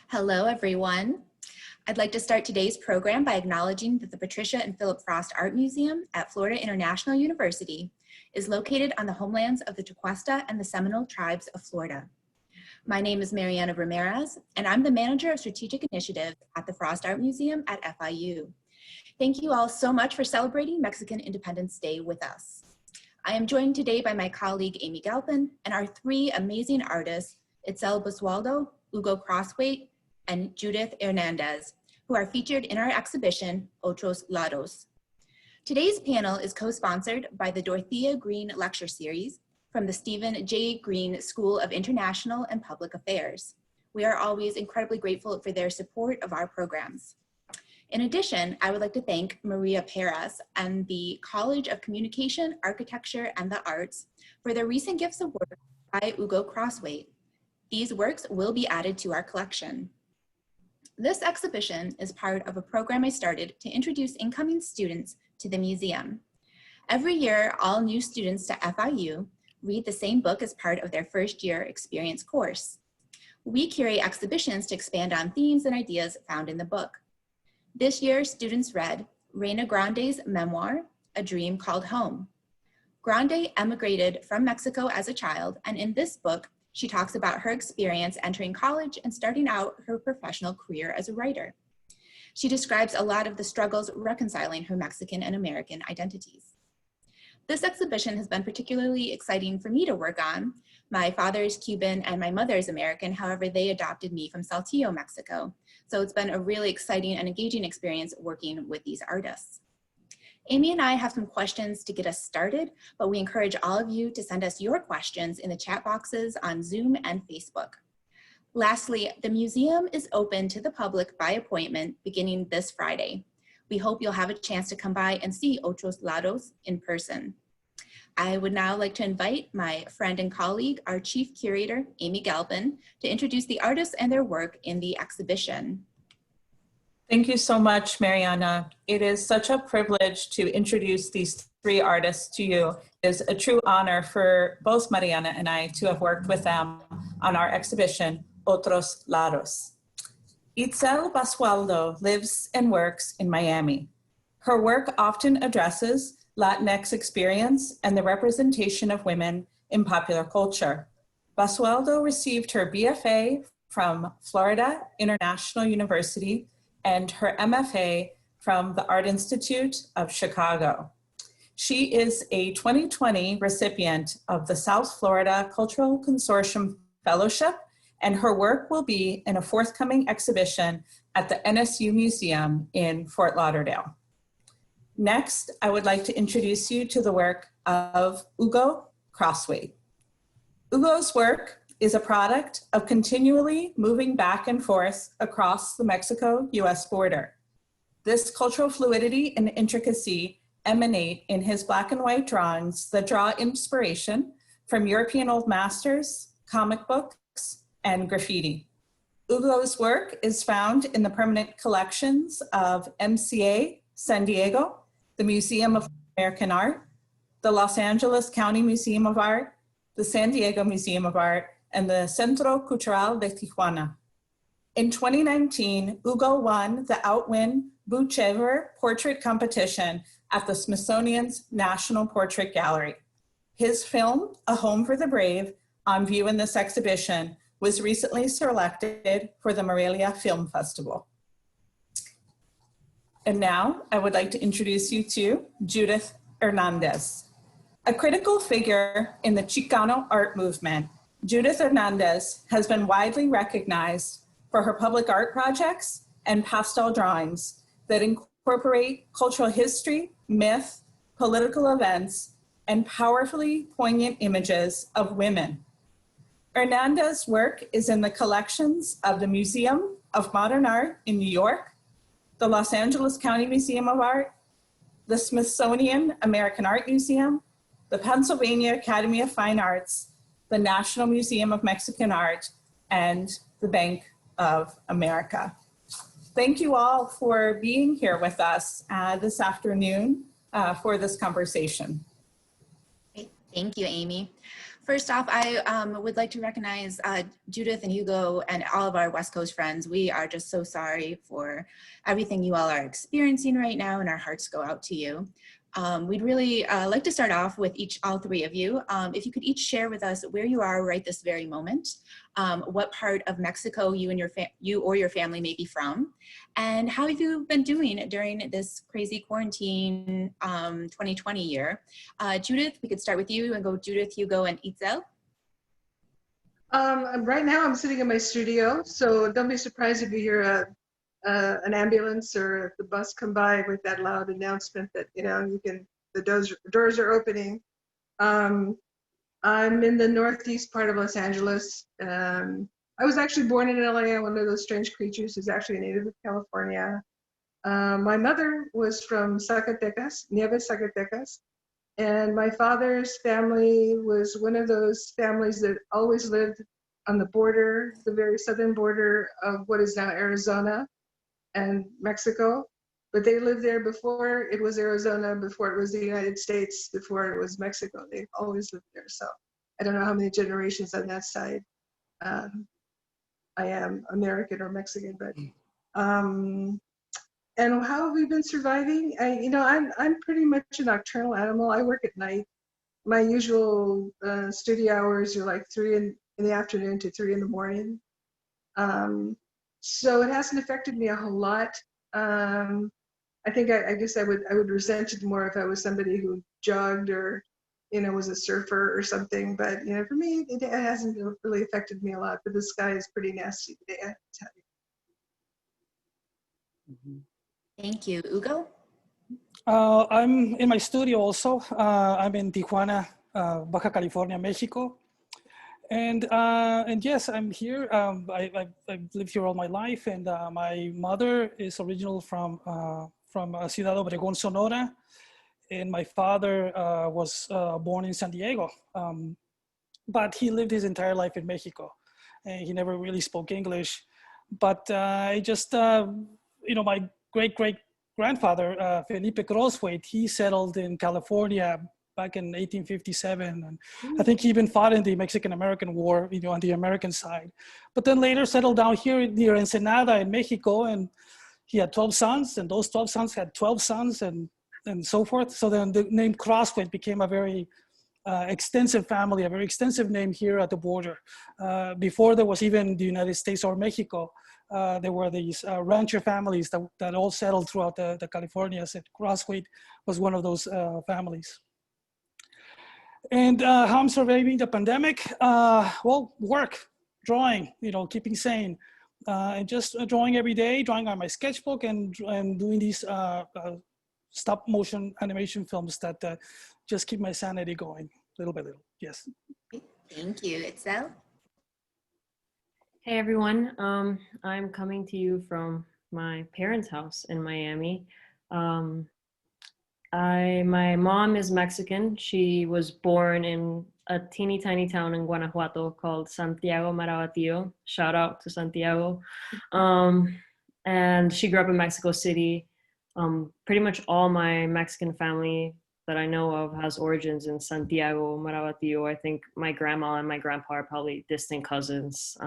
Hello, everyone. I'd like to start today's program by acknowledging that the Patricia and Philip Frost Art Museum at Florida International University is located on the homelands of the Tequesta and the Seminole tribes of Florida. My name is Maryanna Ramirez, and I'm the Manager of Strategic Initiatives at the Frost Art Museum at FIU. Thank you all so much for celebrating Mexican Independence Day with us. I am joined today by my colleague, Amy Galpin, and our three amazing artists, Itzel Basualdo, Hugo Crosthwaite, and Judithe Hernández, who are featured in our exhibition, Otros Lados. Today's panel is co-sponsored by the Dorothea Green Lecture Series from the Stephen J. Green School of International and Public Affairs. We are always incredibly grateful for their support of our programs. In addition, I would like to thank Maria Perez and the College of Communication, Architecture, and the Arts for their recent gifts of work by Hugo Crosthwaite. These works will be added to our collection. This exhibition is part of a program I started to introduce incoming students to the museum. Every year, all new students to FIU read the same book as part of their first year experience course. We curate exhibitions to expand on themes and ideas found in the book. This year, students read Reyna Grande's memoir, A Dream Called Home. Grande emigrated from Mexico as a child, and in this book, she talks about her experience entering college and starting out her professional career as a writer. She describes a lot of the struggles reconciling her Mexican and American identities. This exhibition has been particularly exciting for me to work on. My father is Cuban and my mother is American, however, they adopted me from Saltillo, Mexico. So it's been a really exciting and engaging experience working with these artists. Amy and I have some questions to get us started, but we encourage all of you to send us your questions in the chat boxes on Zoom and Facebook. Lastly, the museum is open to the public by appointment beginning this Friday. We hope you'll have a chance to come by and see Otros Lados in person. I would now like to invite my friend and colleague, our Chief Curator, Amy Galpin, to introduce the artists and their work in the exhibition. Thank you so much, Maryanna. It is such a privilege to introduce these three artists to you. It is a true honor for both Maryanna and I to have worked with them on our exhibition, Otros Lados. Itzel Basualdo lives and works in Miami. Her work often addresses Latinx experience and the representation of women in popular culture. Basualdo received her BFA from Florida International University and her MFA from the Art Institute of Chicago. She is a 2020 recipient of the South Florida Cultural Consortium Fellowship, and her work will be in a forthcoming exhibition at the NSU Museum in Fort Lauderdale. Next, I would like to introduce you to the work of Hugo Crosthwaite. Hugo's work is a product of continually moving back and forth across the Mexico-US border. This cultural fluidity and intricacy emanate in his black and white drawings that draw inspiration from European old masters, comic books, and graffiti. Hugo's work is found in the permanent collections of MCA San Diego, the Museum of American Art, the Los Angeles County Museum of Art, the San Diego Museum of Art, and the Centro Cultural de Tijuana. In 2019, Hugo won the Outwin Buchever Portrait Competition at the Smithsonian's National Portrait Gallery. His film, A Home for the Brave, on view in this exhibition, was recently selected for the Morelia Film Festival. And now I would like to introduce you to Judithe Hernández. A critical figure in the Chicano art movement, Judithe Hernández has been widely recognized for her public art projects and pastel drawings that incorporate cultural history, myth, political events, and powerfully poignant images of women. Hernández's work is in the collections of the Museum of Modern Art in New York, the Los Angeles County Museum of Art, the Smithsonian American Art Museum, the Pennsylvania Academy of Fine Arts, the National Museum of Mexican Art, and the Bank of America. Thank you all for being here with us this afternoon for this conversation. Great. Thank you, Amy. First off, I would like to recognize Judith and Hugo and all of our West Coast friends. We are just so sorry for everything you all are experiencing right now, and our hearts go out to you. We'd really like to start off with all three of you. If you could each share with us where you are right this very moment, what part of Mexico you or your family may be from, and how have you been doing during this crazy quarantine 2020 year. Judith, we could start with you and go Judith, Hugo, and Itzel. Right now I'm sitting in my studio, so don't be surprised if you hear an ambulance or the bus come by with that loud announcement that, you know, the doors are opening. I'm in the northeast part of Los Angeles. I was actually born in LA. I'm one of those strange creatures who's actually a native of California. My mother was from Zacatecas, Nieves, Zacatecas. And my father's family was one of those families that always lived on the border, the very southern border of what is now Arizona and Mexico. But they lived there before it was Arizona, before it was the United States, before it was Mexico. They always lived there. So I don't know how many generations on that side I am American or Mexican, but and how have we been surviving? I'm pretty much a nocturnal animal. I work at night. My usual studio hours are like 3 in the afternoon to 3 in the morning. So it hasn't affected me a whole lot. I think I guess I would resent it more if I was somebody who jogged or, you know, was a surfer or something. But, you know, for me, it hasn't really affected me a lot. But the sky is pretty nasty today, I have to tell you. Thank you. Hugo? I'm in my studio also. I'm in Tijuana, Baja California, Mexico. And yes, I'm here. I've lived here all my life, and my mother is original from Ciudad Obregón, Sonora, and my father was born in San Diego, but he lived his entire life in Mexico, and he never really spoke English. But I just, you know, my great-great-grandfather, Felipe Crosthwaite, he settled in California back in 1857. And I think he even fought in the Mexican-American War, you know, on the American side. But then later settled down here near Ensenada in Mexico, and he had 12 sons, and those 12 sons had 12 sons, and so forth. So then the name Crosthwaite became a very extensive family, a very extensive name here at the border. Before there was even the United States or Mexico, there were these rancher families that all settled throughout the Californias, and Crosthwaite was one of those families. And how I'm surviving the pandemic? Well, work, drawing, you know, keeping sane, and just drawing every day, drawing on my sketchbook, and doing these stop motion animation films that just keep my sanity going little by little. Yes. Thank you. Itzel? Hey everyone, I'm coming to you from my parents' house in Miami. My mom is Mexican. She was born in a teeny tiny town in Guanajuato called Santiago Marabatío. Shout out to Santiago. And she grew up in Mexico City. Pretty much all my Mexican family that I know of has origins in Santiago Marabatío. I think my grandma and my grandpa are probably distant cousins.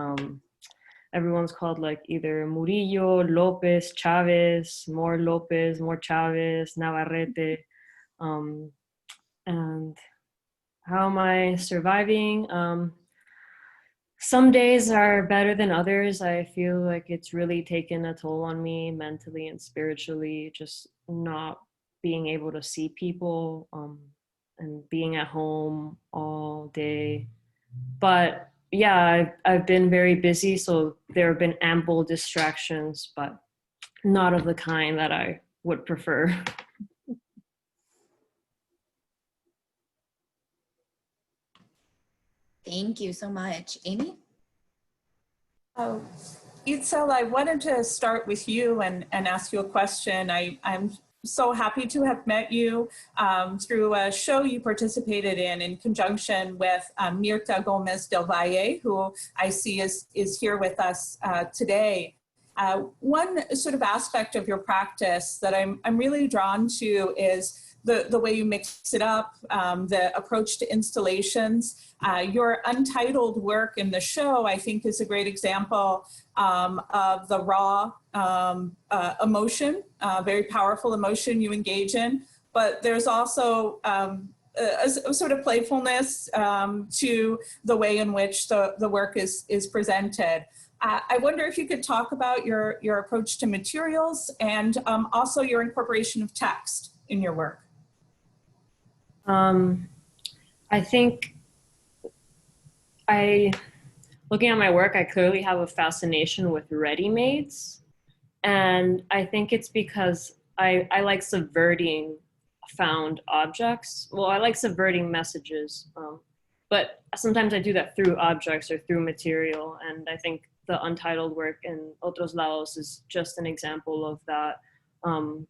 Everyone's called like either Murillo, Lopez, Chavez, more Lopez, more Chavez, Navarrete. And how am I surviving? Some days are better than others. I feel like it's really taken a toll on me mentally and spiritually, just not being able to see people and being at home all day. But yeah, I've been very busy, so there have been ample distractions, but not of the kind that I would prefer. Thank you so much. Amy? Oh, Itzel, I wanted to start with you and ask you a question. I'm so happy to have met you through a show you participated in conjunction with Mirta Gomez del Valle, who I see is here with us today. One sort of aspect of your practice that I'm really drawn to is the way you mix it up, the approach to installations. Your Untitled work in the show, I think, is a great example of the raw emotion, very powerful emotion you engage in. But there's also a sort of playfulness to the way in which the work is presented. I wonder if you could talk about your approach to materials and also your incorporation of text in your work. I think looking at my work, I clearly have a fascination with ready-mades. And I think it's because I like subverting found objects. Well, I like subverting messages, but sometimes I do that through objects or through material. And I think the Untitled work in Otros Lados is just an example of that.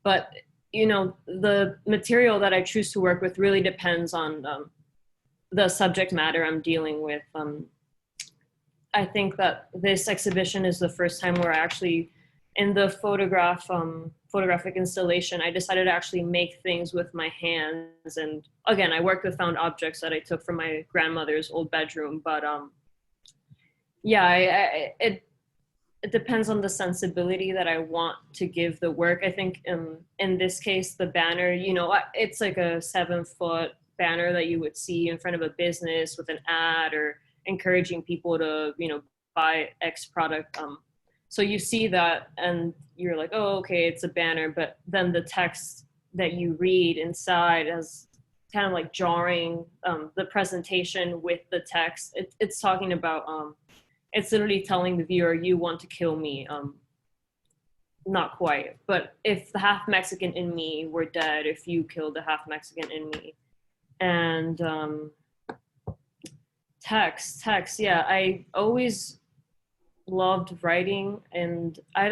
But, you know, the material that I choose to work with really depends on the subject matter I'm dealing with. I think that this exhibition is the first time where I actually, in the photographic installation, I decided to actually make things with my hands. And again, I worked with found objects that I took from my grandmother's old bedroom. But yeah, it depends on the sensibility that I want to give the work. I think in this case, the banner, you know, it's like a 7-foot banner that you would see in front of a business with an ad or encouraging people to, you know, buy X product. So you see that and you're like, oh, okay, it's a banner. But then the text that you read inside is kind of like jarring the presentation with the text. It's talking about, it's literally telling the viewer, you want to kill me. Not quite, but if the half Mexican in me were dead, if you killed the half Mexican in me. And text, yeah, I always loved writing, and I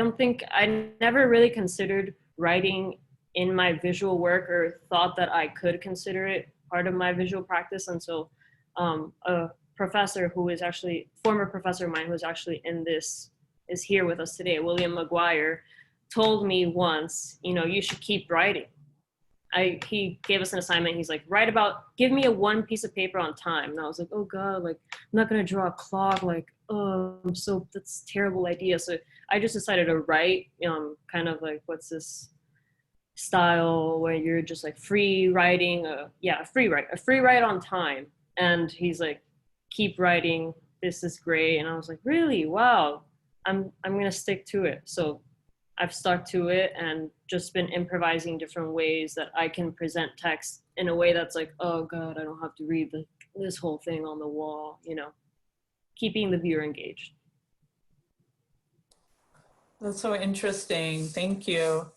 never really considered writing in my visual work or thought that I could consider it part of my visual practice until a professor who is actually, former professor of mine who is actually is here with us today, William McGuire, told me once, you know, you should keep writing. He gave us an assignment. He's like, give me one piece of paper on time. And I was like, oh God, like, I'm not going to draw a clock. Like, oh, that's a terrible idea. So I just decided to write, kind of like, what's this style where you're just like free writing, a free write on time. And he's like, keep writing. This is great. And I was like, really? Wow. I'm going to stick to it. So I've stuck to it and just been improvising different ways that I can present text in a way that's like, oh God, I don't have to read this whole thing on the wall, you know, keeping the viewer engaged. That's so interesting. Thank you.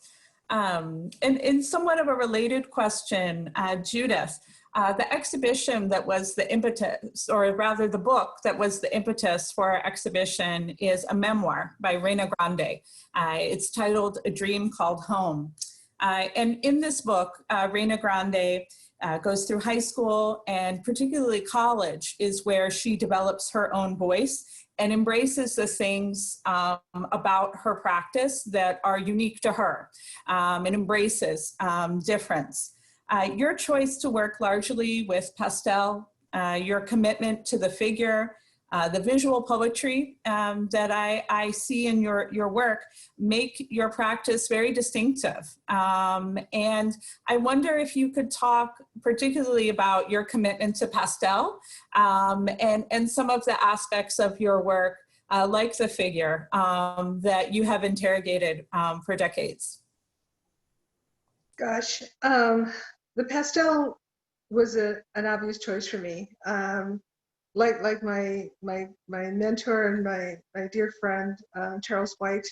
And in somewhat of a related question, Judith, the exhibition that was the impetus, or rather the book that was the impetus for our exhibition, is a memoir by Reyna Grande. It's titled A Dream Called Home. And in this book, Reyna Grande goes through high school, and particularly college is where she develops her own voice and embraces the things about her practice that are unique to her, and embraces difference. Your choice to work largely with pastel, your commitment to the figure, the visual poetry that I see in your work make your practice very distinctive. And I wonder if you could talk particularly about your commitment to pastel and some of the aspects of your work, like the figure, that you have interrogated for decades. Gosh, the pastel was an obvious choice for me. Like my mentor and my dear friend Charles White,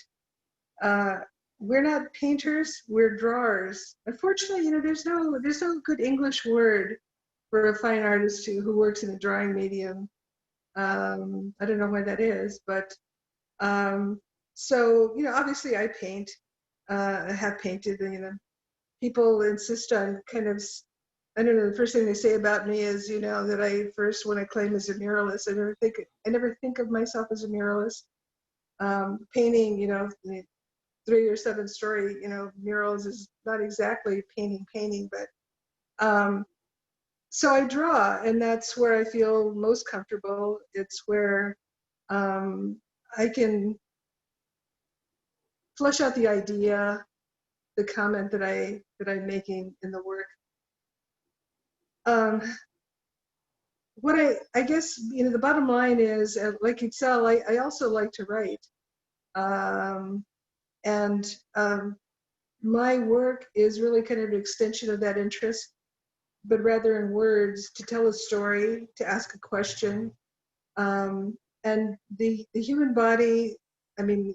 we're not painters, we're drawers. Unfortunately, you know, there's no good English word for a fine artist who works in a drawing medium. I don't know why that is, but so, you know, obviously I paint. I have painted, you know. People insist on kind of, I don't know, the first thing they say about me is, you know, that I first want to claim as a muralist. I never think of myself as a muralist. Painting, you know, the 3 or 7 story, you know, murals is not exactly painting, but So I draw, and that's where I feel most comfortable. It's where I can flesh out the idea, the comment that I'm making in the work. What I guess, the bottom line is, like Itzel, I also like to write. My work is really kind of an extension of that interest, but rather in words, to tell a story, to ask a question. And the human body, I mean,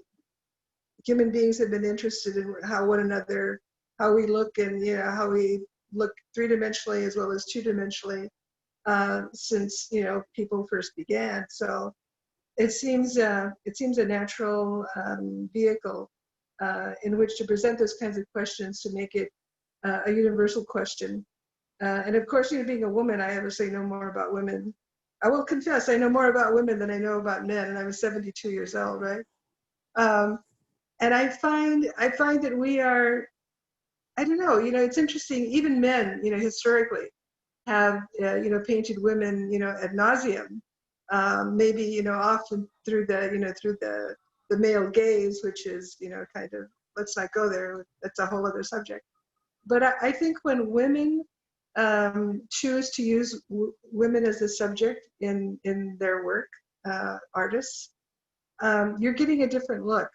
human beings have been interested in how one another, how we look, and how we look three-dimensionally as well as two-dimensionally since people first began. So it seems a natural vehicle in which to present those kinds of questions, to make it a universal question. And of course, being a woman, I obviously know more about women. I will confess, I know more about women than I know about men, and I was 72 years old, right? And I find that we are, I don't know, it's interesting. Even men, historically, have painted women, ad nauseum. Maybe often through the male gaze, which is kind of, let's not go there. That's a whole other subject. But I think when women choose to use women as a subject in their work, artists, you're getting a different look.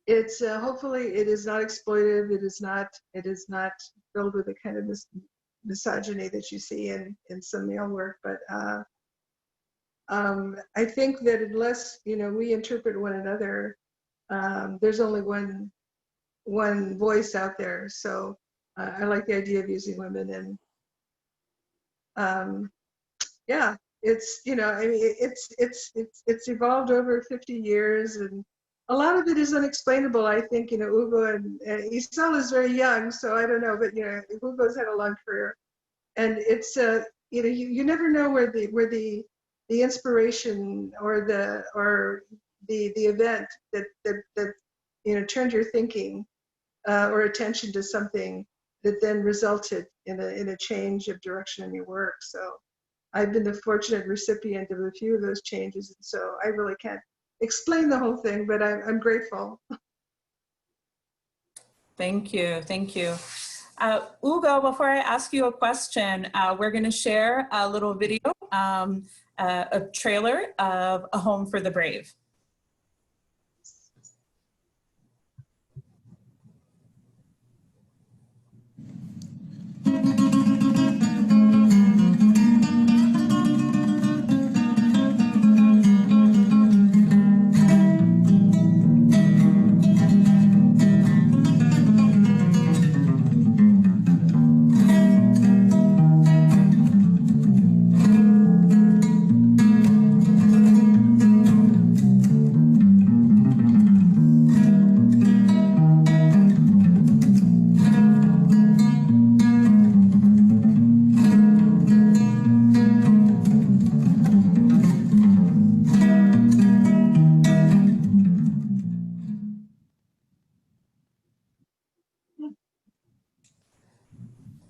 It's hopefully it is not exploitive. It is not filled with the kind of misogyny that you see in some male work. But I think that unless we interpret one another, there's only one voice out there. So I like the idea of using women, and yeah, it's I mean it's evolved over 50 years, and a lot of it is unexplainable. I think Hugo and Itzel is very young, so I don't know, but Hugo's had a long career, and it's you never know where the inspiration or the event that turned your thinking or attention to something that then resulted in a change of direction in your work. So I've been the fortunate recipient of a few of those changes, and so I really can't explain the whole thing, but I'm grateful. Thank you. Hugo, before I ask you a question, we're going to share a little video, a trailer of A Home for the Brave.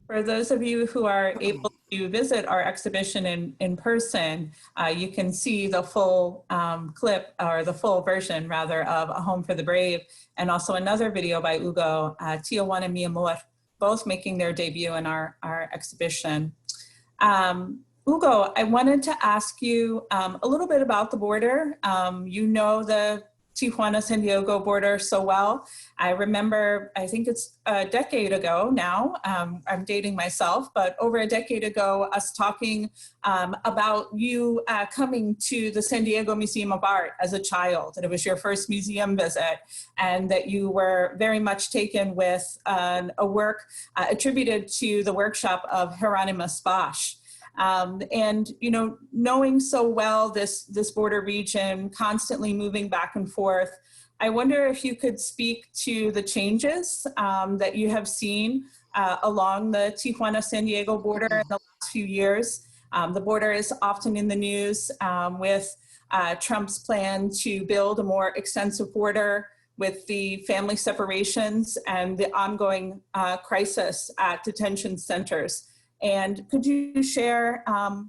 For those of you who are able to visit our exhibition in person, you can see the full clip, or the full version rather, of A Home for the Brave, and also another video by Hugo, Tijuana Mi Amor, both making their debut in our exhibition. Hugo, I wanted to ask you a little bit about the border. You know the Tijuana-San Diego border so well. I remember, I think it's a decade ago now, I'm dating myself, but over a decade ago, us talking about you coming to the San Diego Museum of Art as a child, and it was your first museum visit, and that you were very much taken with a work attributed to the workshop of Hieronymus Bosch. And knowing so well this border region, constantly moving back and forth, I wonder if you could speak to the changes that you have seen along the Tijuana-San Diego border in the last few years. The border is often in the news with Trump's plan to build a more extensive border with the family separations and the ongoing crisis at detention centers. And could you share,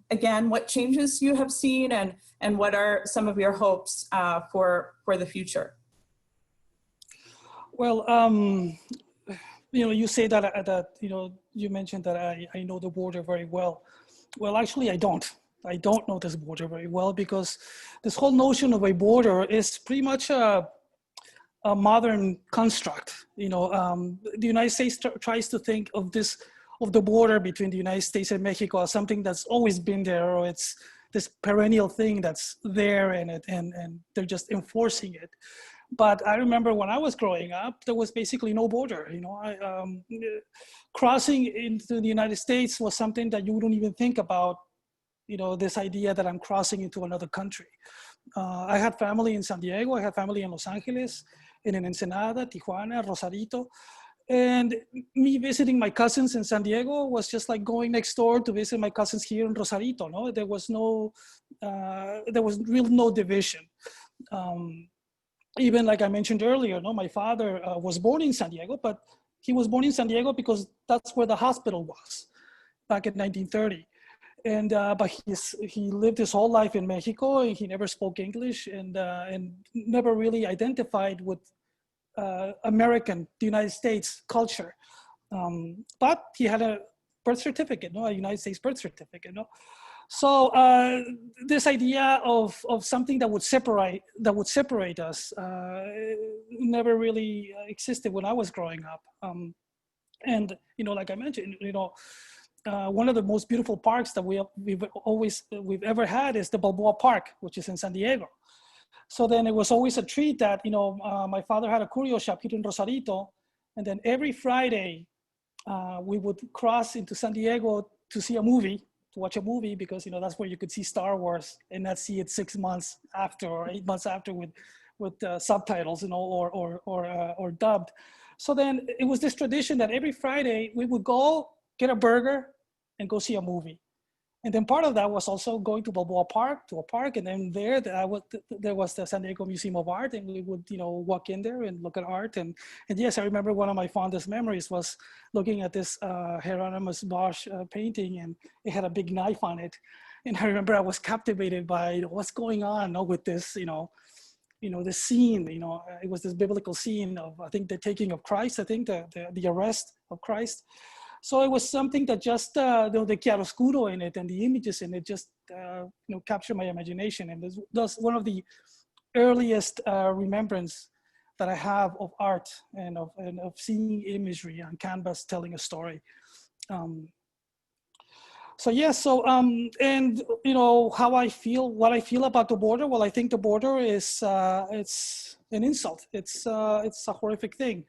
again, what changes you have seen and what are some of your hopes for the future? Well, you say that you mentioned that I know the border very well. Well, actually, I don't. I don't know this border very well, because this whole notion of a border is pretty much a modern construct. The United States tries to think of the border between the United States and Mexico as something that's always been there, or it's this perennial thing that's there, and they're just enforcing it. But I remember when I was growing up, there was basically no border. Crossing into the United States was something that you wouldn't even think about. This idea that I'm crossing into another country. I had family in San Diego, I had family in Los Angeles, and in Ensenada, Tijuana, Rosarito. And me visiting my cousins in San Diego was just like going next door to visit my cousins here in Rosarito. No, there was really no division. Even like I mentioned earlier, my father was born in San Diego, but he was born in San Diego because that's where the hospital was back in 1930. And but he lived his whole life in Mexico, and he never spoke English, and never really identified with the United States culture. But he had a birth certificate, a United States birth certificate. So this idea of something that would separate us never really existed when I was growing up. And like I mentioned, one of the most beautiful parks that we've ever had is the Balboa Park, which is in San Diego. So then it was always a treat that my father had a curio shop here in Rosarito, and then every Friday we would cross into San Diego to see a movie, to watch a movie, because that's where you could see Star Wars and not see it 6 months after or 8 months after with subtitles, or dubbed. So then it was this tradition that every Friday we would go get a burger and go see a movie. And then part of that was also going to Balboa Park, to a park, and then there was the San Diego Museum of Art, and we would walk in there and look at art. And yes, I remember one of my fondest memories was looking at this Hieronymus Bosch painting, and it had a big knife on it. And I remember I was captivated by what's going on with this, the scene. It was this biblical scene of, I think, the taking of Christ. I think the arrest of Christ. So it was something that just, the chiaroscuro in it and the images in it just, captured my imagination. And that's one of the earliest remembrance that I have of art and of seeing imagery on canvas telling a story. So yes, and how I feel, what I feel about the border. Well, I think the border is it's an insult. It's a horrific thing.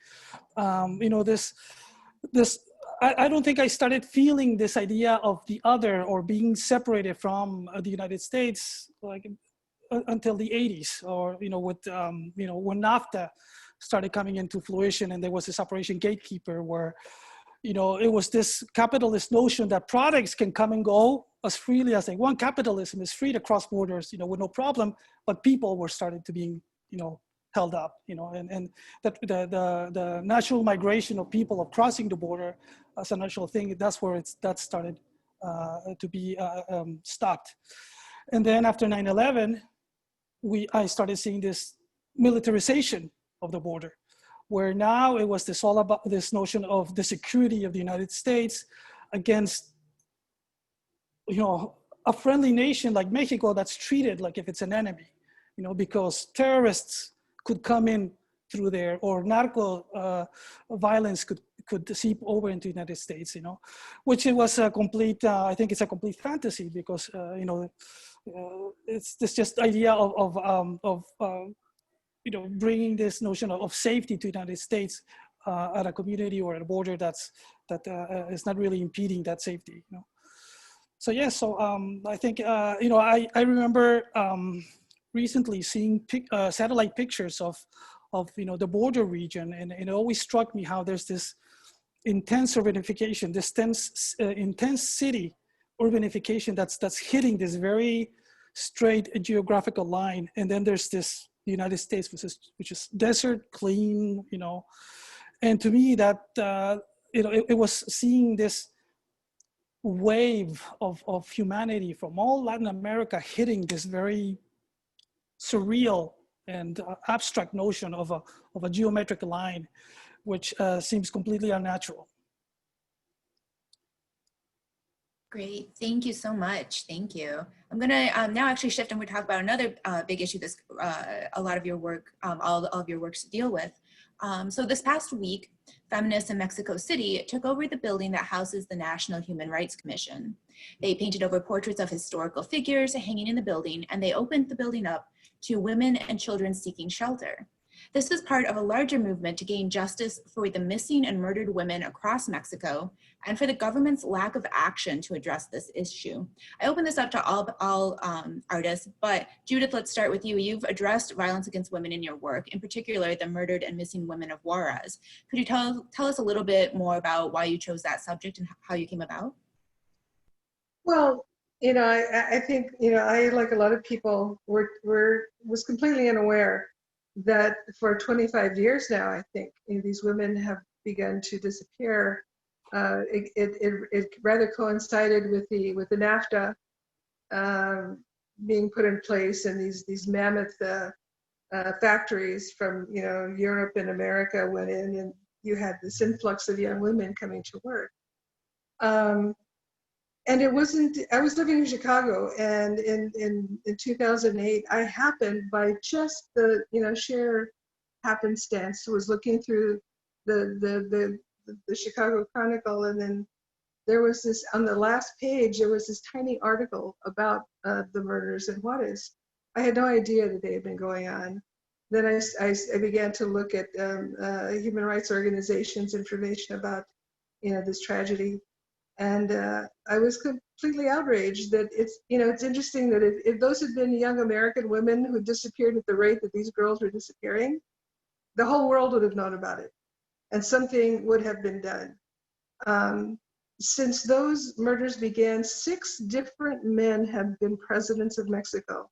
I don't think I started feeling this idea of the other or being separated from the United States until the 80s, or when NAFTA started coming into fruition, and there was this Operation Gatekeeper, where it was this capitalist notion that products can come and go as freely as they want. Capitalism is free to cross borders, with no problem, but people were started to being held up, and that the natural migration of people of crossing the border as a natural thing, that's where that started to be stopped. And then after 9/11, I started seeing this militarization of the border, where now it was all about this notion of the security of the United States against, a friendly nation like Mexico that's treated like if it's an enemy, because terrorists could come in through there, or narco violence could seep over into the United States, which it was a complete, I think it's a complete fantasy, because, it's this just idea of bringing this notion of safety to the United States at a community or at a border that is not really impeding that safety, So yeah, so I think, I remember recently seeing satellite pictures of the border region, and it always struck me how there's this intense urbanification, this intense city urbanification that's hitting this very straight geographical line, and then there's this the United States, which is desert, clean, and to me that, it was seeing this wave of humanity from all Latin America hitting this very surreal and abstract notion of a geometric line, which seems completely unnatural. Great, thank you so much. Thank you. I'm gonna now actually shift and we're talking about another big issue this a lot of your work, all of your works deal with. So this past week, feminists in Mexico City took over the building that houses the National Human Rights Commission. They painted over portraits of historical figures hanging in the building, and they opened the building up to women and children seeking shelter. This is part of a larger movement to gain justice for the missing and murdered women across Mexico and for the government's lack of action to address this issue. I open this up to all artists, but Judith, let's start with you. You've addressed violence against women in your work, in particular the murdered and missing women of Juarez. Could you tell us a little bit more about why you chose that subject and how you came about? Well, I think, I, like a lot of people, was completely unaware that for 25 years now, I think, these women have begun to disappear. It rather coincided with the NAFTA being put in place, and these mammoth factories from Europe and America went in, and you had this influx of young women coming to work. And it wasn't, I was living in Chicago, and in 2008, I happened by just the, sheer happenstance, was looking through the Chicago Chronicle, and then there was this, on the last page, there was this tiny article about the murders in Juarez. I had no idea that they had been going on. Then I began to look at human rights organizations' information about, this tragedy. And I was completely outraged that it's interesting that if those had been young American women who disappeared at the rate that these girls were disappearing, the whole world would have known about it, and something would have been done. Since those murders began, 6 different men have been presidents of Mexico,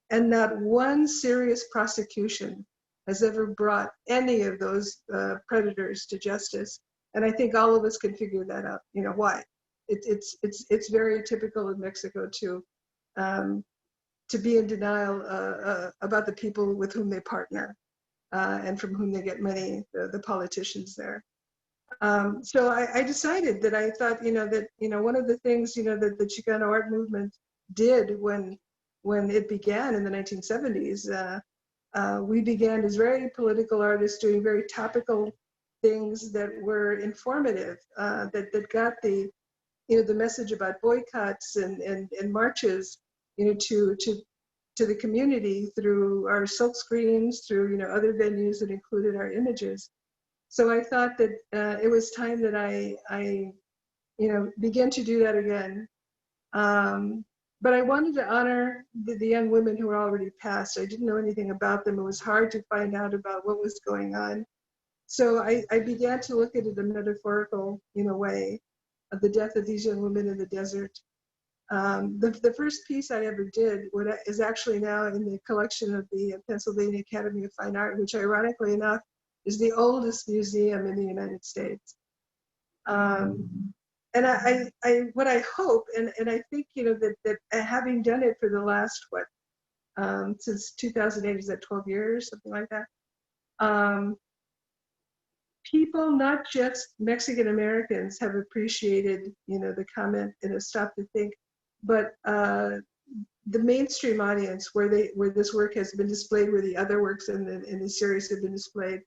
and not one serious prosecution has ever brought any of those predators to justice. And I think all of us can figure that out. Why? It's very typical of Mexico to be in denial about the people with whom they partner and from whom they get money, the politicians there. So I decided that I thought, that one of the things that the Chicano art movement did when it began in the 1970s, we began as very political artists doing very topical things that were informative, that got the message about boycotts and marches, to the community through our silk screens, through other venues that included our images. So I thought that it was time that I began to do that again. But I wanted to honor the young women who were already passed. I didn't know anything about them. It was hard to find out about what was going on. So I began to look at it in a metaphorical, way, of the death of these young women in the desert. The first piece I ever did is actually now in the collection of the Pennsylvania Academy of Fine Art, which ironically enough is the oldest museum in the United States. And what I hope, and I think, that having done it for the last, since 2008, is that 12 years, something like that? People, not just Mexican Americans, have appreciated, the comment and have stopped to think, but the mainstream audience, where this work has been displayed, where the other works in the series have been displayed,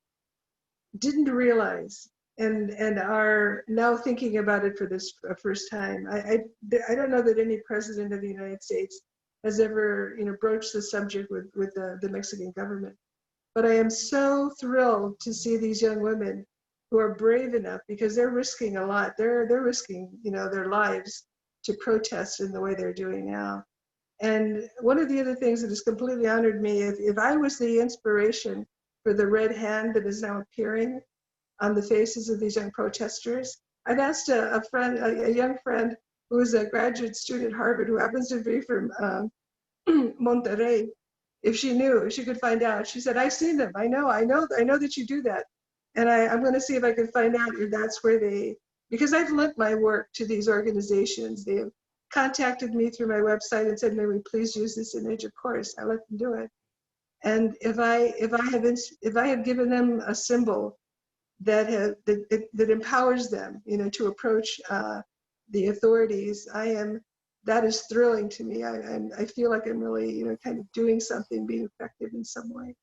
didn't realize and are now thinking about it for this first time. I don't know that any president of the United States has ever, broached the subject with the Mexican government. But I am so thrilled to see these young women who are brave enough, because they're risking a lot. They're risking, their lives to protest in the way they're doing now. And one of the other things that has completely honored me, if I was the inspiration for the red hand that is now appearing on the faces of these young protesters, I've asked a young friend who is a graduate student at Harvard, who happens to be from Monterrey. if she knew, if she could find out. She said, I've seen them. I know that you do that. And I'm going to see if I can find out if that's where because I've lent my work to these organizations. They have contacted me through my website and said, may we please use this image? Of course, I let them do it. And if I have given them a symbol that empowers them, to approach the authorities, that is thrilling to me. I feel like I'm really, kind of doing something, being effective in some way.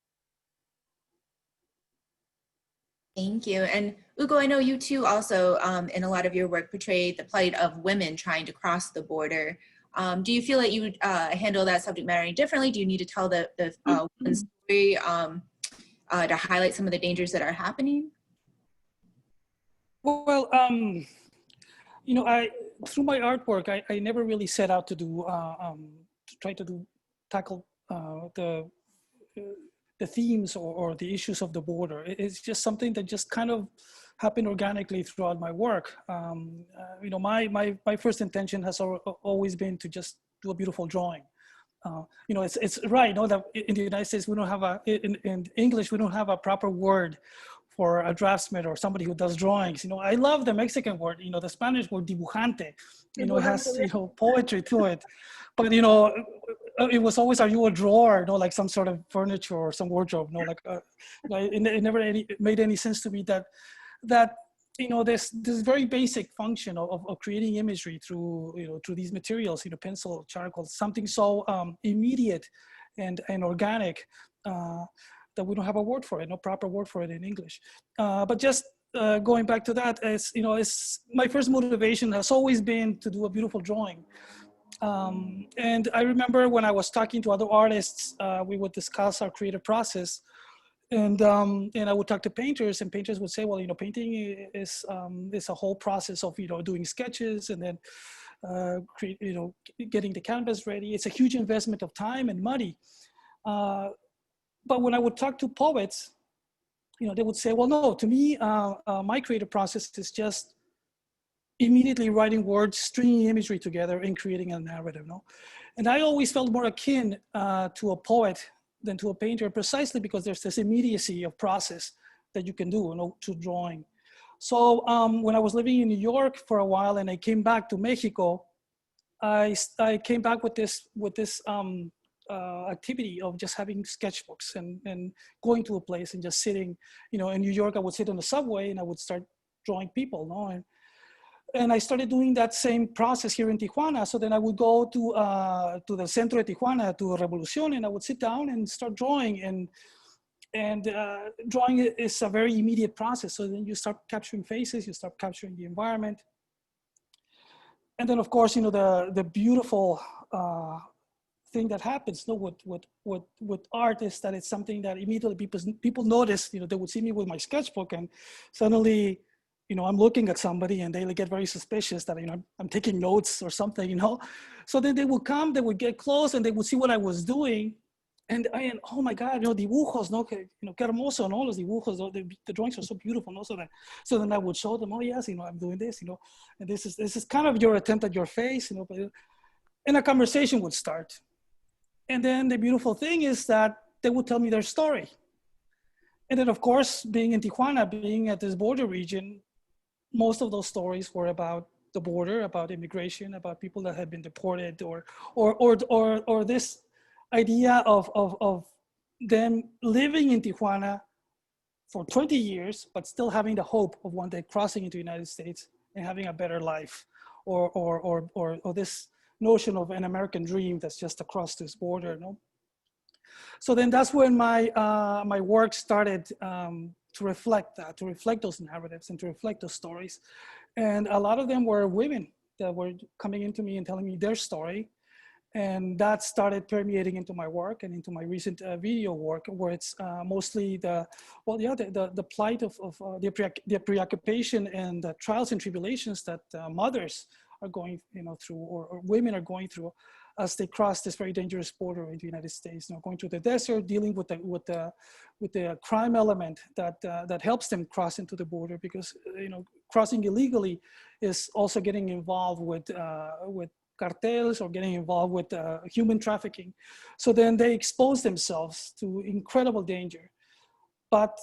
Thank you. And Hugo, I know you too also in a lot of your work portray the plight of women trying to cross the border. Do you feel like you would handle that subject matter any differently? Do you need to tell the woman's story to highlight some of the dangers that are happening? Well, through my artwork, I never really set out to do to try to tackle the themes or the issues of the border. It's just something that just kind of happened organically throughout my work. My first intention has always been to just do a beautiful drawing. It's right, that in the United States, we don't have in English, we don't have a proper word for a draftsman or somebody who does drawings. I love the Mexican word, the Spanish word dibujante, it has, poetry to it. But, it was always, are you a drawer? Like some sort of furniture or some wardrobe, it never made any sense to me that this very basic function of creating imagery through these materials, pencil, charcoal, something so immediate and organic that we don't have a word for it, no proper word for it in English. But just going back to that, it's my first motivation has always been to do a beautiful drawing. And I remember when I was talking to other artists, we would discuss our creative process. And I would talk to painters, and painters would say, well, painting is a whole process of, doing sketches and then, getting the canvas ready. It's a huge investment of time and money. But when I would talk to poets, they would say, well, no, to me, my creative process is just immediately writing words, stringing imagery together and creating a narrative. And I always felt more akin to a poet than to a painter, precisely because there's this immediacy of process that you can do to drawing. So when I was living in New York for a while and I came back to Mexico, I came back with this activity of just having sketchbooks and going to a place and just sitting, in New York, I would sit on the subway and I would start drawing people, And I started doing that same process here in Tijuana. So then I would go to the Centro de Tijuana, to Revolución, and I would sit down and start drawing. And drawing is a very immediate process. So then you start capturing faces, you start capturing the environment. And then of course, the beautiful thing that happens with art is that it's something that immediately people notice. They would see me with my sketchbook, and suddenly, I'm looking at somebody and they get very suspicious that, I'm taking notes or something, So then they would come, they would get close and they would see what I was doing. And oh my God, dibujos, qué hermoso, los dibujos, the drawings are so beautiful, So then I would show them, oh yes, I'm doing this, and this is kind of your attempt at your face, and a conversation would start. And then the beautiful thing is that they would tell me their story. And then of course, being in Tijuana, being at this border region, most of those stories were about the border, about immigration, about people that had been deported, or this idea of them living in Tijuana for 20 years, but still having the hope of one day crossing into the United States and having a better life, or this notion of an American dream that's just across this border. So then that's when my work started to reflect that, to reflect those narratives and to reflect those stories. And a lot of them were women that were coming into me and telling me their story. And that started permeating into my work and into my recent video work, where it's mostly the plight of the preoccupation and the trials and tribulations that mothers are going through, or women are going through as they cross this very dangerous border into the United States. Going through the desert, dealing with the crime element that helps them cross into the border, because crossing illegally is also getting involved with cartels or getting involved with human trafficking. So then they expose themselves to incredible danger. But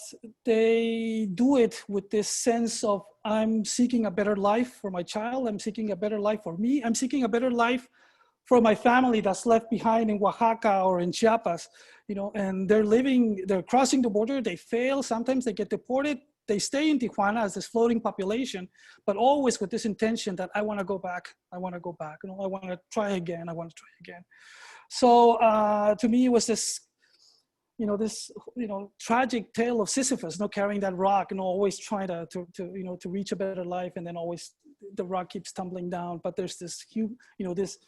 they do it with this sense of, I'm seeking a better life for my child, I'm seeking a better life for me, I'm seeking a better life for my family that's left behind in Oaxaca or in Chiapas, you know, and they're crossing the border, they fail, sometimes they get deported, they stay in Tijuana as this floating population, but always with this intention that I want to go back, you know, I want to try again. So to me, it was this, this tragic tale of Sisyphus, carrying that rock, always trying to reach a better life, and then always the rock keeps tumbling down. But there's this this,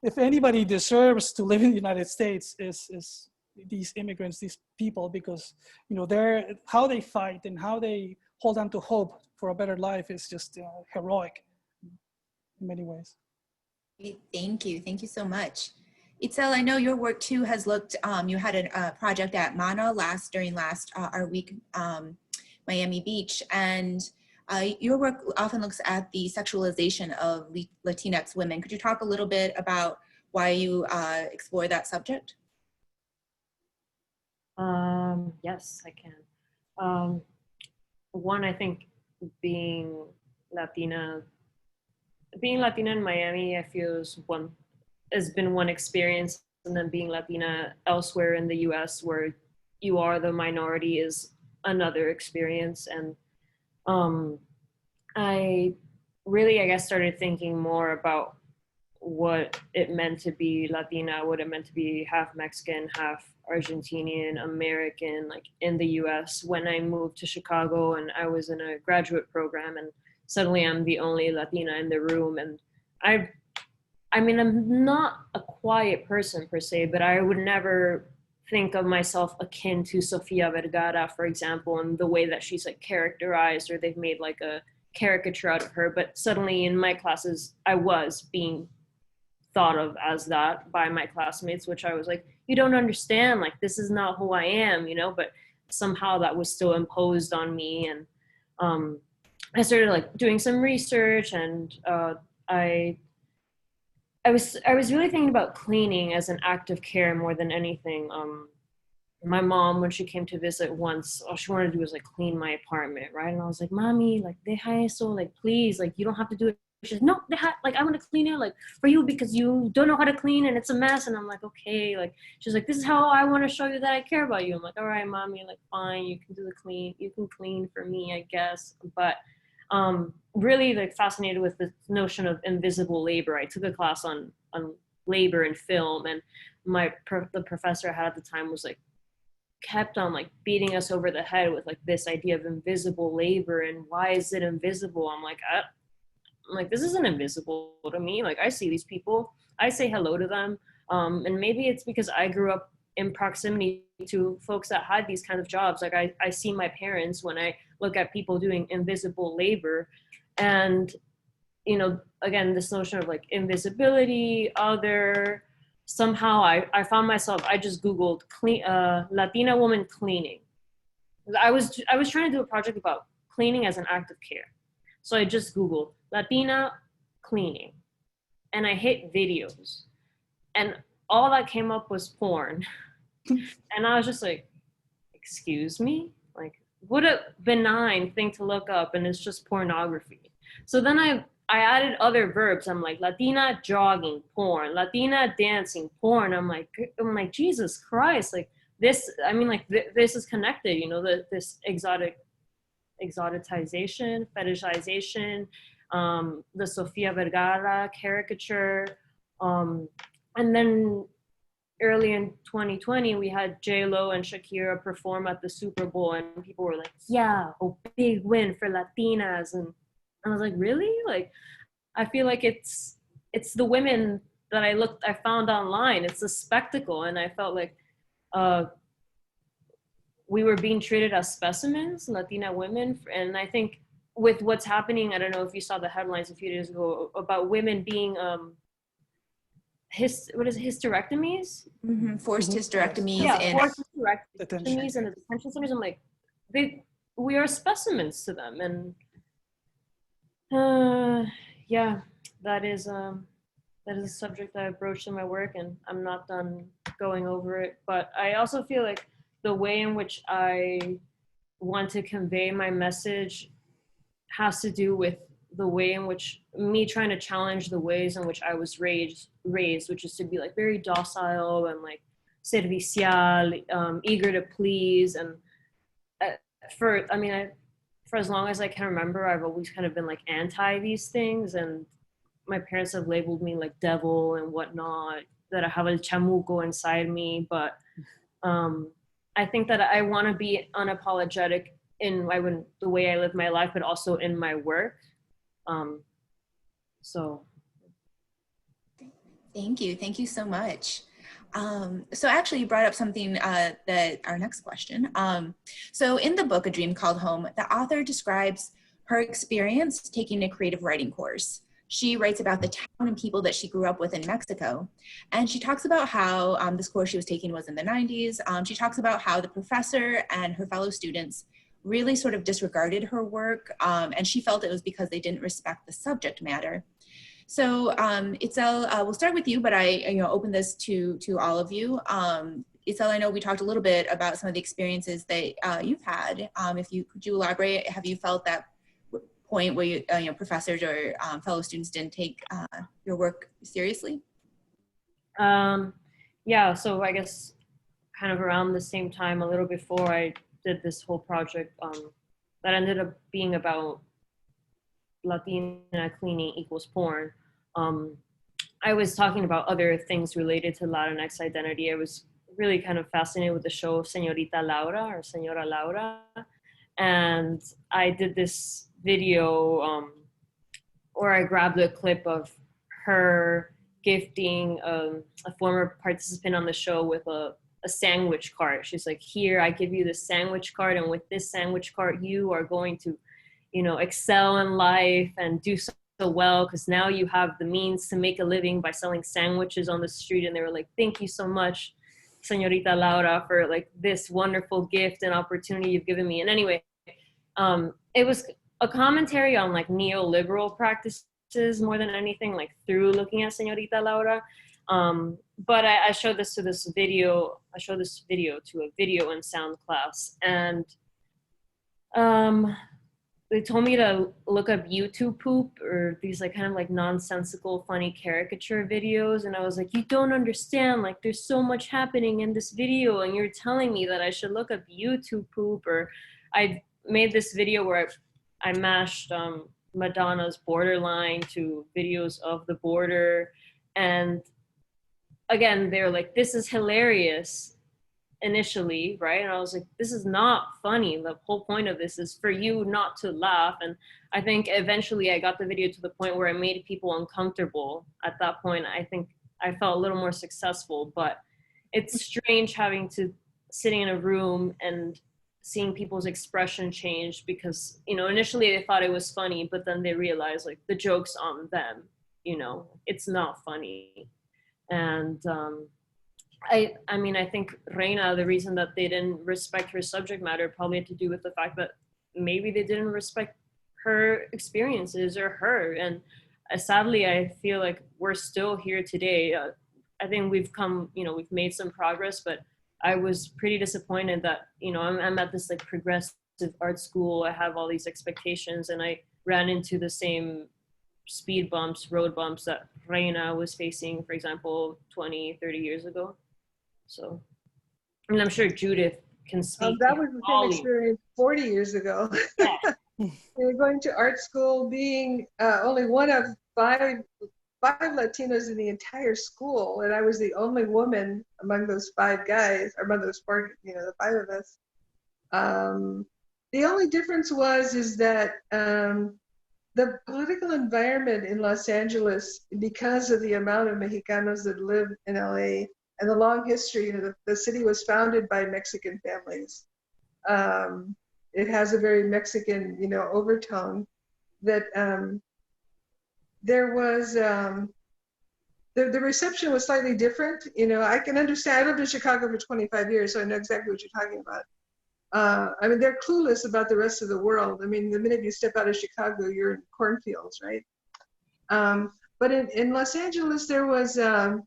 if anybody deserves to live in the United States is these immigrants, these people, because how they fight and how they hold on to hope for a better life is just heroic in many ways. Thank you so much. Itzel, I know your work too has looked, you had a project at MANA during our week, Miami Beach, and your work often looks at the sexualization of Latinx women. Could you talk a little bit about why you explore that subject? Yes, I can. One, I think being Latina in Miami, I feel has been one experience, and then being Latina elsewhere in the US where you are the minority is another experience. And I guess started thinking more about what it meant to be Latina, what it meant to be half Mexican, half Argentinian, American, like in the US, when I moved to Chicago and I was in a graduate program, and suddenly I'm the only Latina in the room. And I'm not a quiet person per se, but I would never think of myself akin to Sofia Vergara, for example, and the way that she's like characterized, or they've made like a caricature out of her. But suddenly in my classes, I was being thought of as that by my classmates, which I was like, you don't understand, like this is not who I am, but somehow that was still imposed on me. And I started like doing some research, and I was really thinking about cleaning as an act of care more than anything. My mom, when she came to visit once, all she wanted to do was like clean my apartment, right? And I was like, Mommy, like deja eso, like please, like you don't have to do it. She's no, like I want to clean it like for you because you don't know how to clean and it's a mess. And I'm like, okay, like she's like, this is how I want to show you that I care about you. I'm like, all right, Mommy, like fine, you can clean for me, I guess. But really like fascinated with the notion of invisible labor. I took a class on labor in film, and the professor I had at the time was like kept on like beating us over the head with like this idea of invisible labor and why is it invisible. I'm like this isn't invisible to me. Like I see these people, I say hello to them, and maybe it's because I grew up in proximity to folks that had these kind of jobs. Like I see my parents when I look at people doing invisible labor. And again, this notion of like invisibility, other, somehow I found myself, I just Googled Latina woman cleaning. I was trying to do a project about cleaning as an act of care. So I just Googled Latina cleaning, and I hit videos, and all that came up was porn. And I was just like, excuse me? Like, what a benign thing to look up, and it's just pornography. So then I added other verbs. I'm like, Latina jogging, porn, Latina dancing, porn. I'm like, Jesus Christ, like this, this is connected, this exoticization, fetishization, the Sofia Vergara caricature. And then early in 2020, we had J-Lo and Shakira perform at the Super Bowl, and people were like, yeah, big win for Latinas. And I was like, really? Like, I feel like it's the women that I found online. It's a spectacle. And I felt like we were being treated as specimens, Latina women. And I think with what's happening, I don't know if you saw the headlines a few days ago about women being, hysterectomies? Mm-hmm. Forced hysterectomies. Yeah, forced hysterectomies in the detention centers. I'm like, we are specimens to them. And yeah, that is that is a subject that I broached in my work, and I'm not done going over it. But I also feel like the way in which I want to convey my message has to do with the way in which me trying to challenge the ways in which I was raised, which is to be like very docile and like servicial, eager to please. And for as long as I can remember, I've always kind of been like anti these things, and my parents have labeled me like devil and whatnot, that I have a chamuco inside me. But I think that I want to be unapologetic in the way I live my life, but also in my work. So. Thank you so much. So actually you brought up something that our next question. So in the book, A Dream Called Home, the author describes her experience taking a creative writing course. She writes about the town and people that she grew up with in Mexico. And she talks about how this course she was taking was in the 90s. She talks about how the professor and her fellow students really sort of disregarded her work. And she felt it was because they didn't respect the subject matter. So Itzel, we'll start with you, but I open this to all of you. Itzel, I know we talked a little bit about some of the experiences that you've had. Could you elaborate? Have you felt that point where professors or fellow students didn't take your work seriously? Yeah, so I guess kind of around the same time, a little before I did this whole project that ended up being about Latina cleaning equals porn. I was talking about other things related to Latinx identity. I was really kind of fascinated with the show Señorita Laura or Señora Laura. And I did this video, or I grabbed a clip of her gifting a former participant on the show with a sandwich cart. She's like, here, I give you this sandwich cart, and with this sandwich cart, you are going to excel in life and do so well, because now you have the means to make a living by selling sandwiches on the street. And they were like, thank you so much, Señorita Laura, for like this wonderful gift and opportunity you've given me. And anyway, it was a commentary on like neoliberal practices more than anything, like through looking at Señorita Laura. But I showed this video to a video and sound class, and they told me to look up YouTube poop, or these like kind of like nonsensical, funny caricature videos. And I was like, you don't understand, like there's so much happening in this video, and you're telling me that I should look up YouTube poop. Or I made this video where I mashed Madonna's Borderline to videos of the border. And again, they're like, this is hilarious initially, right? And I was like, this is not funny. The whole point of this is for you not to laugh. And I think eventually I got the video to the point where I made people uncomfortable. At that point, I think I felt a little more successful. But it's strange sitting in a room and seeing people's expression change, because initially they thought it was funny, but then they realized like the joke's on them. It's not funny. And I mean, I think Reyna, the reason that they didn't respect her subject matter probably had to do with the fact that maybe they didn't respect her experiences or her. And sadly, I feel like we're still here today. I think we've made some progress, but I was pretty disappointed that, I'm at this like progressive art school. I have all these expectations, and I ran into the same speed bumps, road bumps that Reyna was facing, for example, 20, 30 years ago. So, and I'm sure Judith can speak. That was the same experience 40 years ago. Yeah. We were going to art school, being only one of five Latinos in the entire school, and I was the only woman among those five guys, or among those four, the five of us. The only difference is that the political environment in Los Angeles, because of the amount of Mexicanos that live in LA, and the long history, the city was founded by Mexican families. It has a very Mexican, overtone. That there was the reception was slightly different. I can understand. I lived in Chicago for 25 years, so I know exactly what you're talking about. I mean, they're clueless about the rest of the world. I mean, the minute you step out of Chicago, you're in cornfields, right? But in Los Angeles, there was the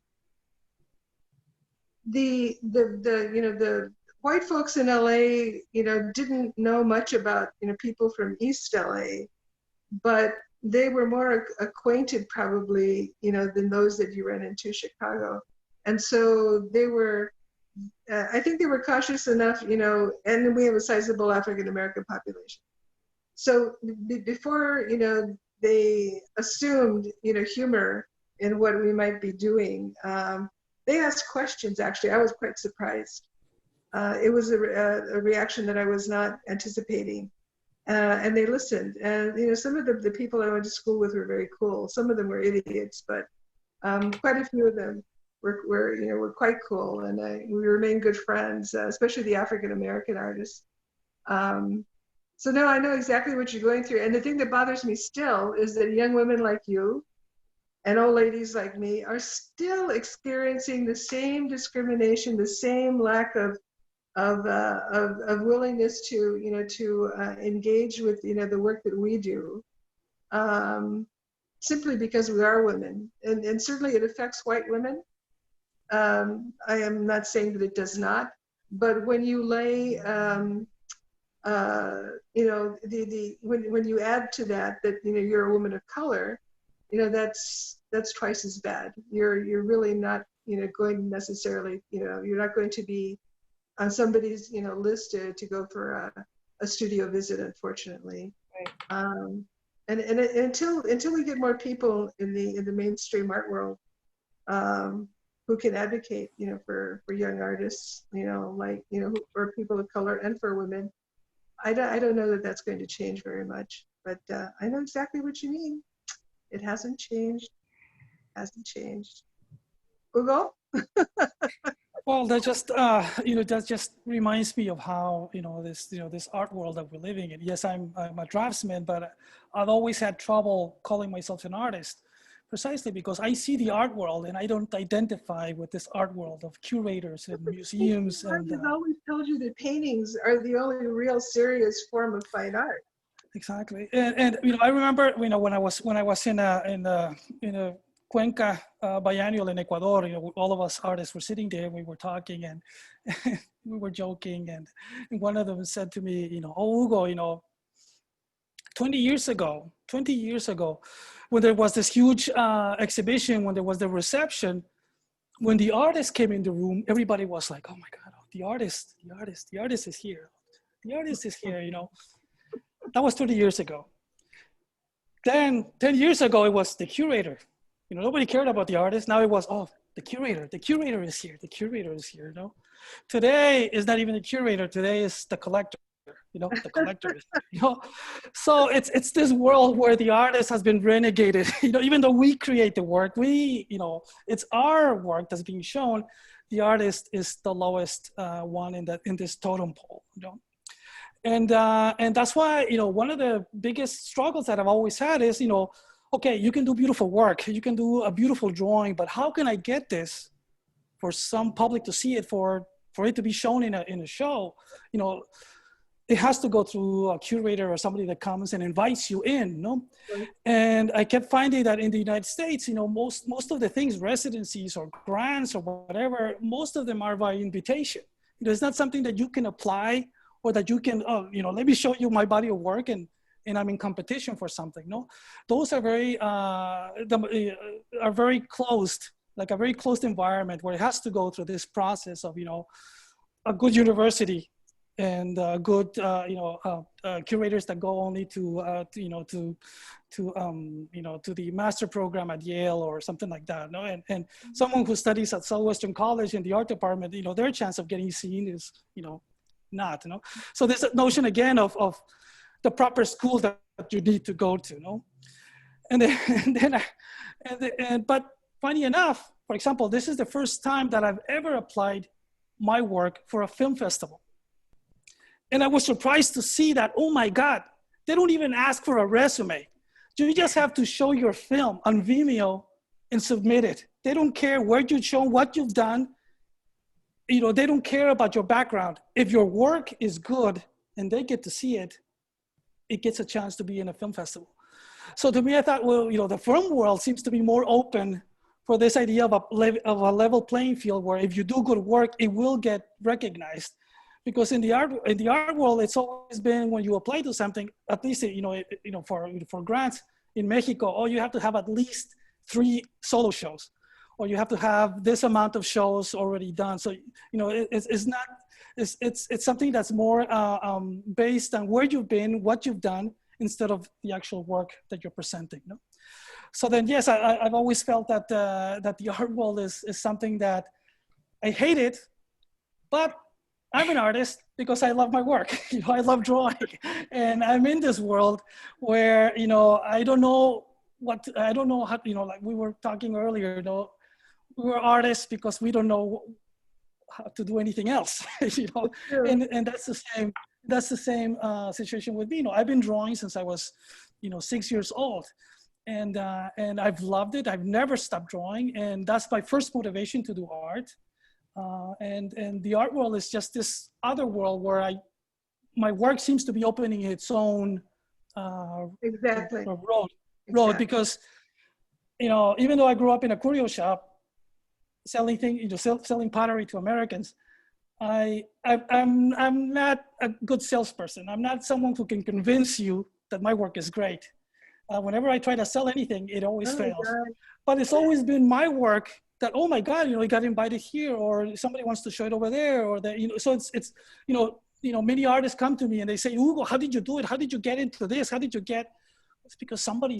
white folks in LA, didn't know much about, people from East LA, but they were more acquainted probably, than those that you ran into Chicago. And so they were, I think they were cautious enough, and we have a sizable African-American population. So before, they assumed, humor in what we might be doing, they asked questions, actually. I was quite surprised. It was a reaction that I was not anticipating. And they listened. And, some of the people I went to school with were very cool. Some of them were idiots, but quite a few of them were quite cool. And we remained good friends, especially the African-American artists. So no, I know exactly what you're going through. And the thing that bothers me still is that young women like you and old ladies like me are still experiencing the same discrimination, the same lack of willingness to to engage with the work that we do, simply because we are women, and certainly it affects white women. I am not saying that it does not, but when you lay when you add to that you're a woman of color, that's twice as bad. You're really not going necessarily, you're not going to be on somebody's list to go for a studio visit, unfortunately. Right. And until we get more people in the mainstream art world who can advocate for young artists, or people of color, and for women, I don't know that that's going to change very much. But I know exactly what you mean. It hasn't changed. Hugo? Well, that just that just reminds me of how this art world that we're living in. Yes, I'm a draftsman, but I've always had trouble calling myself an artist, precisely because I see the art world and I don't identify with this art world of curators and museums. And I've always told you that paintings are the only real serious form of fine art. Exactly, and I remember when I was in a Cuenca biennial in Ecuador, all of us artists were sitting there, we were talking, and we were joking, and one of them said to me, oh, Hugo, 20 years ago, when there was this huge exhibition, when there was the reception, when the artist came in the room, everybody was like, oh my God, the artist is here. The artist is here, That was 20 years ago. Then 10 years ago, it was the curator. Nobody cared about the artist. Now it was, oh, the curator is here. The curator is here, Today is not even the curator. Today is the collector, the collector is, So it's this world where the artist has been renegated, even though we create the work, it's our work that's being shown. The artist is the lowest one in this totem pole, And that's why, one of the biggest struggles that I've always had is, okay, you can do beautiful work, you can do a beautiful drawing, but how can I get this for some public to see it, for it to be shown in a show? It has to go through a curator or somebody that comes and invites you in, Right. And I kept finding that in the United States, most of the things, residencies or grants or whatever, most of them are by invitation. It's not something that you can apply, or that you can, let me show you my body of work and I'm in competition for something. No, those are very closed, like a very closed environment where it has to go through this process of, a good university and good, curators that go only to the master program at Yale or something like that. No, and someone who studies at Southwestern College in the art department, their chance of getting seen is, not, So there's a notion again of the proper school that you need to go to, But funny enough, for example, this is the first time that I've ever applied my work for a film festival. And I was surprised to see that, oh my God, they don't even ask for a resume. You just have to show your film on Vimeo and submit it. They don't care where you've shown, what you've done. They don't care about your background. If your work is good and they get to see it, it gets a chance to be in a film festival. So to me, I thought, well, you know, the film world seems to be more open for this idea of a level playing field where if you do good work, it will get recognized. Because in the art world, it's always been when you apply to something, at least for grants in Mexico, oh, you have to have at least 3 solo shows, or you have to have this amount of shows already done. So you know, it's something that's more based on where you've been, what you've done, instead of the actual work that you're presenting. No? So then, yes, I've always felt that that the art world is something that I hate it, but I'm an artist because I love my work. You know, I love drawing, and I'm in this world where, you know, I don't know how, you know, like we were talking earlier, you know, we're artists because we don't know how to do anything else, you know, and that's the same situation with me. You know, I've been drawing since I was, you know, 6 years old, and I've loved it. I've never stopped drawing, and that's my first motivation to do art. And the art world is just this other world where my work seems to be opening its own road. Exactly. Because, you know, even though I grew up in a curio shop, selling things, you know, selling pottery to Americans, I'm not a good salesperson. I'm not someone who can convince you that my work is great. Whenever I try to sell anything, it always fails. God. But it's always been my work that, oh my God, you know, he got invited here, or somebody wants to show it over there, or that, you know, so it's you know, many artists come to me and they say, Hugo, how did you do it? How did you get into this? How did you get? It's because somebody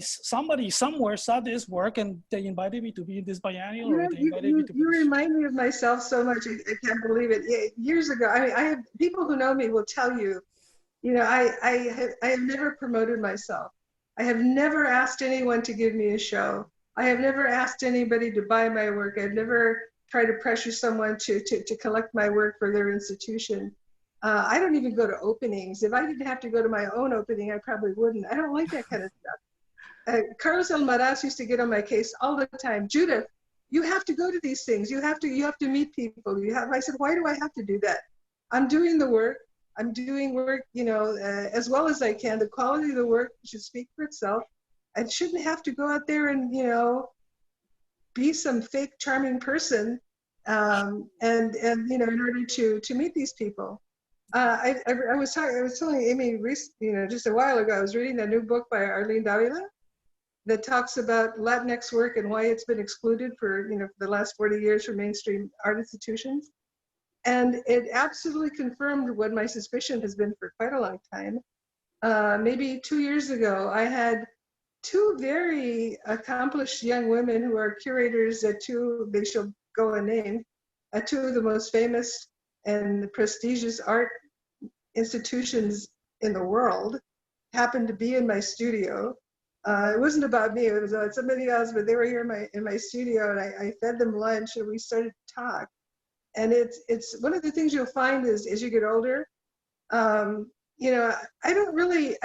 somewhere saw this work and they invited me to be in this biennial, or they invited me to be. You remind me of myself so much. I can't believe it. Years ago, I mean, I have people who know me will tell you, you know, I have never promoted myself. I have never asked anyone to give me a show. I have never asked anybody to buy my work. I've never tried to pressure someone to collect my work for their institution. I don't even go to openings. If I didn't have to go to my own opening, I probably wouldn't. I don't like that kind of stuff. Carlos Almaraz used to get on my case all the time. Judith, you have to go to these things. You have to meet people. I said, why do I have to do that? I'm doing the work. I'm doing work, you know, as well as I can. The quality of the work should speak for itself. I shouldn't have to go out there and, you know, be some fake charming person, and you know, in order to meet these people. I was telling Amy, you know, just a while ago, I was reading a new book by Arlene Davila that talks about Latinx work and why it's been excluded for, you know, for the last 40 years from mainstream art institutions. And it absolutely confirmed what my suspicion has been for quite a long time. Maybe 2 years ago, I had 2 very accomplished young women who are curators at 2, they shall go unnamed, at 2 of the most famous and prestigious art institutions in the world, happened to be in my studio. It wasn't about me, it was about somebody else, but they were here in my studio, and I fed them lunch and we started to talk. And it's one of the things you'll find is as you get older, you know, I don't really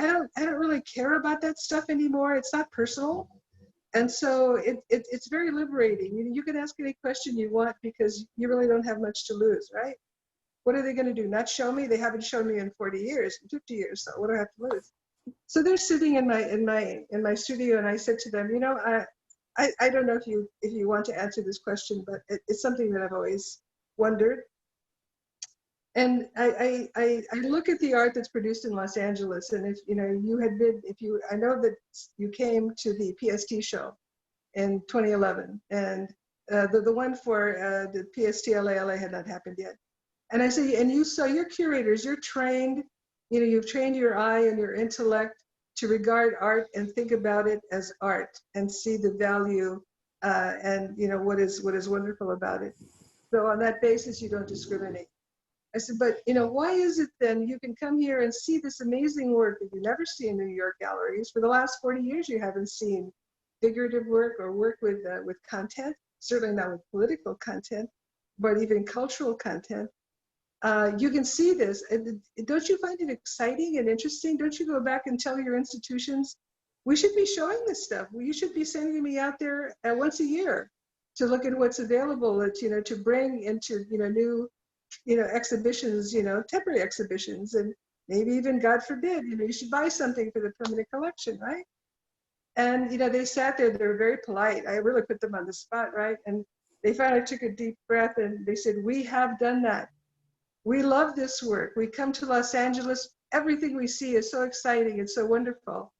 care about that stuff anymore. It's not personal. And so it's very liberating. You can ask any question you want because you really don't have much to lose, right? What are they going to do? Not show me? They haven't shown me in 40 years, 50 years. So what do I have to lose? So they're sitting in my studio, and I said to them, you know, I don't know if you want to answer this question, but it's something that I've always wondered. And I look at the art that's produced in Los Angeles, and if you know you had been, I know that you came to the PST show in 2011, and the one for the PST LA had not happened yet. And I say, and you saw your curators, you're trained, you know, you've trained your eye and your intellect to regard art and think about it as art and see the value and you know what is wonderful about it. So on that basis, you don't discriminate. I said, but you know, why is it then you can come here and see this amazing work that you never see in New York galleries? For the last 40 years, you haven't seen figurative work or work with content, certainly not with political content, but even cultural content. You can see this. And don't you find it exciting and interesting? Don't you go back and tell your institutions, we should be showing this stuff. You should be sending me out there once a year to look at what's available, you know, to bring into, you know, new, you know, exhibitions, you know, temporary exhibitions, and maybe even, God forbid, you know, you should buy something for the permanent collection, right? And, you know, they sat there, they were very polite. I really put them on the spot, right? And they finally took a deep breath and they said, we have done that. We love this work. We come to Los Angeles, everything we see is so exciting and so wonderful.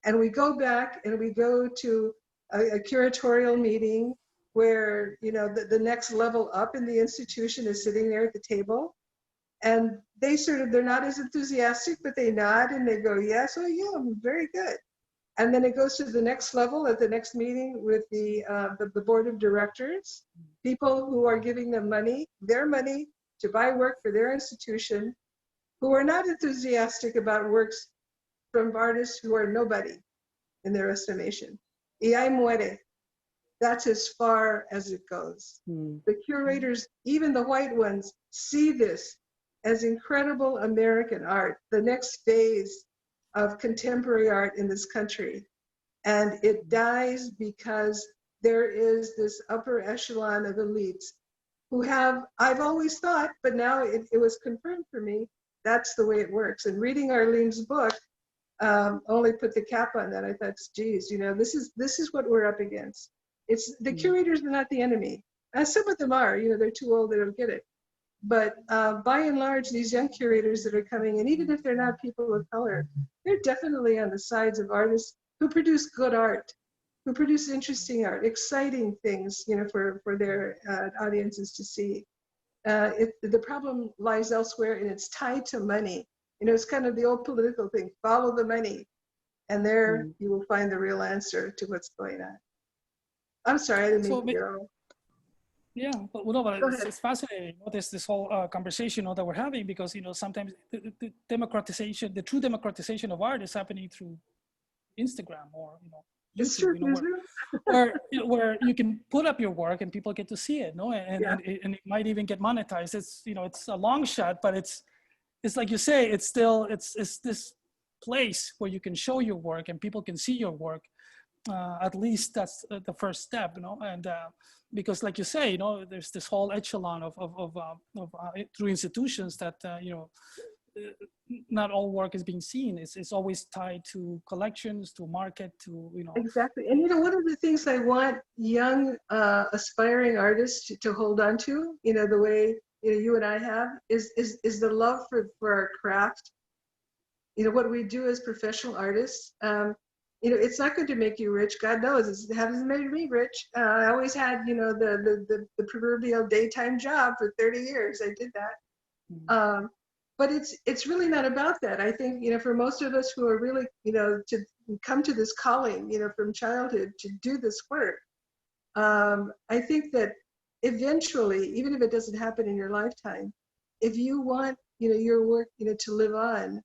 And we go back and we go to a curatorial meeting where, you know, the next level up in the institution is sitting there at the table. And they they're not as enthusiastic, but they nod and they go, yes, oh yeah, very good. And then it goes to the next level at the next meeting with the board of directors, people who are giving them money, their money to buy work for their institution, who are not enthusiastic about works from artists who are nobody in their estimation. Y ahí muere. That's as far as it goes. The curators, even the white ones, see this as incredible American art, the next phase of contemporary art in this country. And it dies because there is this upper echelon of elites who have, I've always thought, but now it was confirmed for me, that's the way it works. And reading Arlene's book only put the cap on that. I thought, geez, you know, this is what we're up against. It's the curators are not the enemy. Some of them are, you know, they're too old, they don't get it. But by and large, these young curators that are coming in, even if they're not people of color, they're definitely on the sides of artists who produce good art, who produce interesting art, exciting things, you know, for their audiences to see. The problem lies elsewhere, and it's tied to money. You know, it's kind of the old political thing, follow the money. And there you will find the real answer to what's going on. I'm sorry, I didn't mean to go. Yeah, but it's fascinating. You know, this whole conversation, you know, that we're having, because, you know, sometimes the democratization, the true democratization of art is happening through Instagram or, you know, YouTube, you know, where you can put up your work and people get to see it, no, and it might even get monetized. It's, you know, it's a long shot, but it's like you say, it's still it's this place where you can show your work and people can see your work. At least that's the first step, you know, and because, like you say, you know, there's this whole echelon of through institutions that you know, not all work is being seen. It's always tied to collections, to market, to, you know. Exactly, and you know, one of the things I want young aspiring artists to hold on to, you know, the way, you know, you and I have, is the love for our craft. You know, what we do as professional artists. You know, it's not going to make you rich. God knows, it hasn't made me rich. I always had, you know, the proverbial daytime job for 30 years. I did that. But it's really not about that. I think, you know, for most of us who are really, you know, to come to this calling, you know, from childhood to do this work, I think that eventually, even if it doesn't happen in your lifetime, if you want, you know, your work, you know, to live on,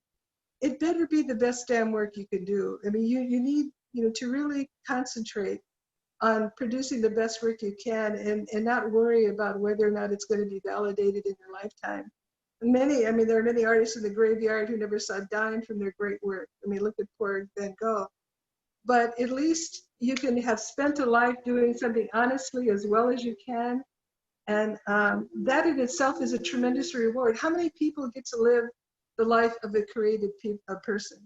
it better be the best damn work you can do. I mean, you need, you know, to really concentrate on producing the best work you can and not worry about whether or not it's going to be validated in your lifetime. And I mean, there are many artists in the graveyard who never saw a dime from their great work. I mean, look at poor Van Gogh. But at least you can have spent a life doing something honestly as well as you can. And that in itself is a tremendous reward. How many people get to live the life of a creative person?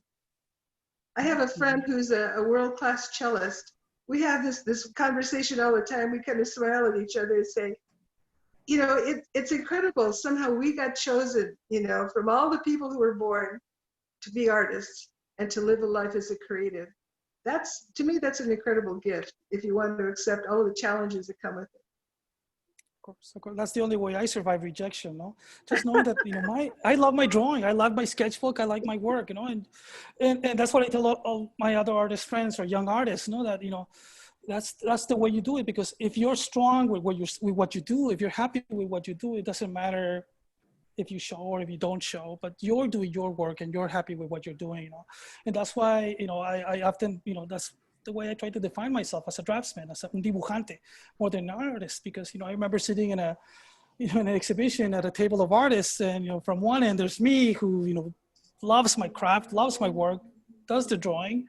I have a friend who's a world-class cellist. We have this conversation all the time. We kind of smile at each other and say, you know, it's incredible. Somehow we got chosen, you know, from all the people who were born to be artists and to live a life as a creative. That's, to me, that's an incredible gift if you want to accept all of the challenges that come with it. Of course, that's the only way I survive rejection, no? Just knowing that, you know, I love my drawing, I love my sketchbook, I like my work, you know, and that's what I tell all my other artist friends or young artists, you know, that, you know, that's the way you do it, because if you're strong with what you do, if you're happy with what you do, it doesn't matter if you show or if you don't show, but you're doing your work and you're happy with what you're doing, you know, and that's why, you know, I often, you know, that's the way I try to define myself, as a draftsman, as a dibujante, more than an artist, because, you know, I remember sitting in an exhibition at a table of artists, and, you know, from one end there's me who, you know, loves my craft, loves my work, does the drawing,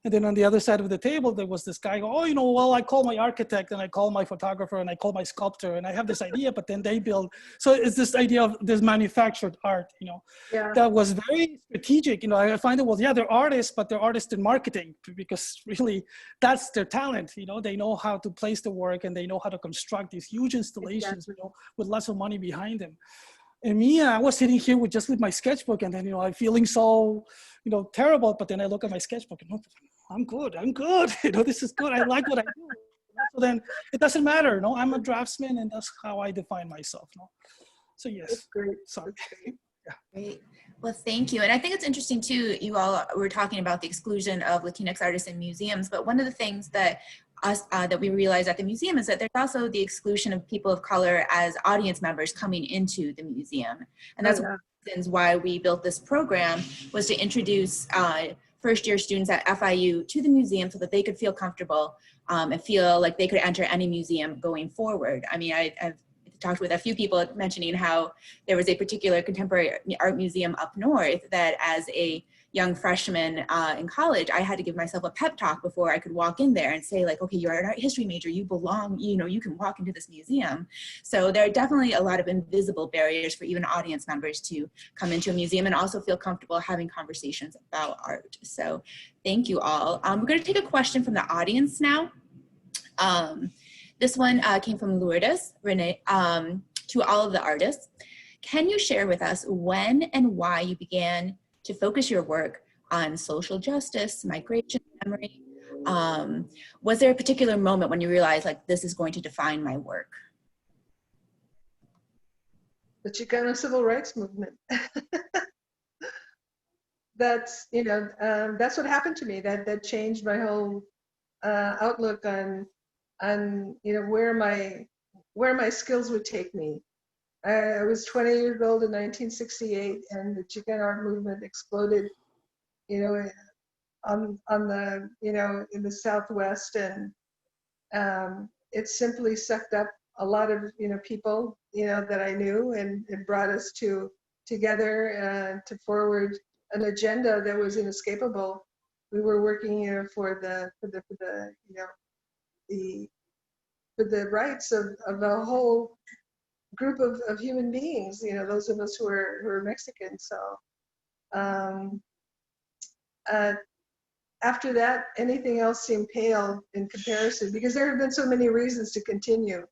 And then on the other side of the table, there was this guy, oh, you know, well, I call my architect and I call my photographer and I call my sculptor and I have this idea, but then they build. So it's this idea of this manufactured art, you know, Yeah. that was very strategic. You know, I find it, well, yeah, they're artists, but they're artists in marketing because really that's their talent. You know, they know how to place the work and they know how to construct these huge installations, you know, with lots of money behind them. And me, I was sitting here with my sketchbook, and then, you know, I'm feeling so, you know, terrible. But then I look at my sketchbook and, oh, I'm good. You know, this is good. I like what I do. So then it doesn't matter. No, I'm a draftsman, and that's how I define myself. No, so yes. That's great. Sorry. Yeah. Great. Well, thank you. And I think it's interesting too, you all were talking about the exclusion of Latinx artists in museums, but one of the things that that we realize at the museum is that there's also the exclusion of people of color as audience members coming into the museum. And that's one of the reasons why we built this program, was to introduce first-year students at FIU to the museum so that they could feel comfortable and feel like they could enter any museum going forward. I mean, I've talked with a few people mentioning how there was a particular contemporary art museum up north that as a young freshman in college, I had to give myself a pep talk before I could walk in there and say like, okay, you're an art history major, you belong, you know, you can walk into this museum. So there are definitely a lot of invisible barriers for even audience members to come into a museum and also feel comfortable having conversations about art. So thank you all. We're gonna take a question from the audience now. This one came from Lourdes, Renee, to all of the artists. Can you share with us when and why you began to focus your work on social justice, migration, memory? Was there a particular moment when you realized like, this is going to define my work? The Chicano Civil Rights Movement. That's, you know, that's what happened to me. That changed my whole outlook on, you know, where my skills would take me. I was 20 years old in 1968, and the Chicano art movement exploded, you know, on the, you know, in the Southwest, and it simply sucked up a lot of, you know, people, you know, that I knew, and it brought us together to forward an agenda that was inescapable. We were working, you know, for the you know, for the rights of a whole group of human beings, you know, those of us who are Mexican. So after that, anything else seemed pale in comparison, because there have been so many reasons to continue.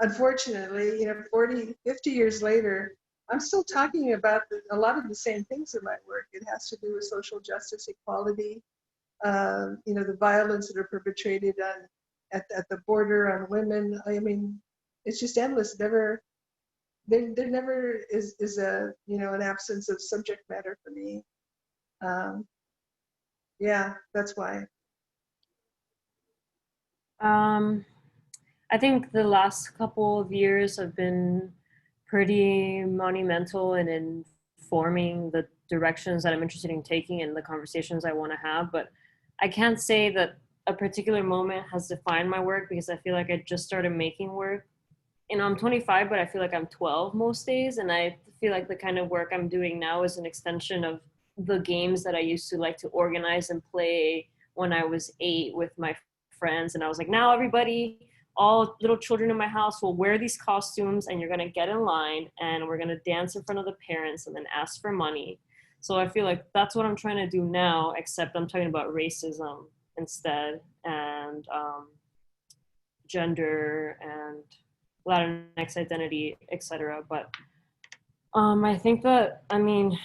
Unfortunately, you know, 40, 50 years later, I'm still talking about a lot of the same things in my work. It has to do with social justice, equality, you know, the violence that are perpetrated at the border on women. I mean, it's just endless. There never is a, you know, an absence of subject matter for me. Yeah, that's why. I think the last couple of years have been pretty monumental in informing the directions that I'm interested in taking and the conversations I want to have. But I can't say that a particular moment has defined my work, because I feel like I just started making work. You know, I'm 25, but I feel like I'm 12 most days. And I feel like the kind of work I'm doing now is an extension of the games that I used to like to organize and play when I was 8 with my friends. And I was like, now everybody, all little children in my house will wear these costumes, and you're going to get in line and we're going to dance in front of the parents and then ask for money. So I feel like that's what I'm trying to do now, except I'm talking about racism instead, and gender and Latinx identity, etc. But I think that, I mean,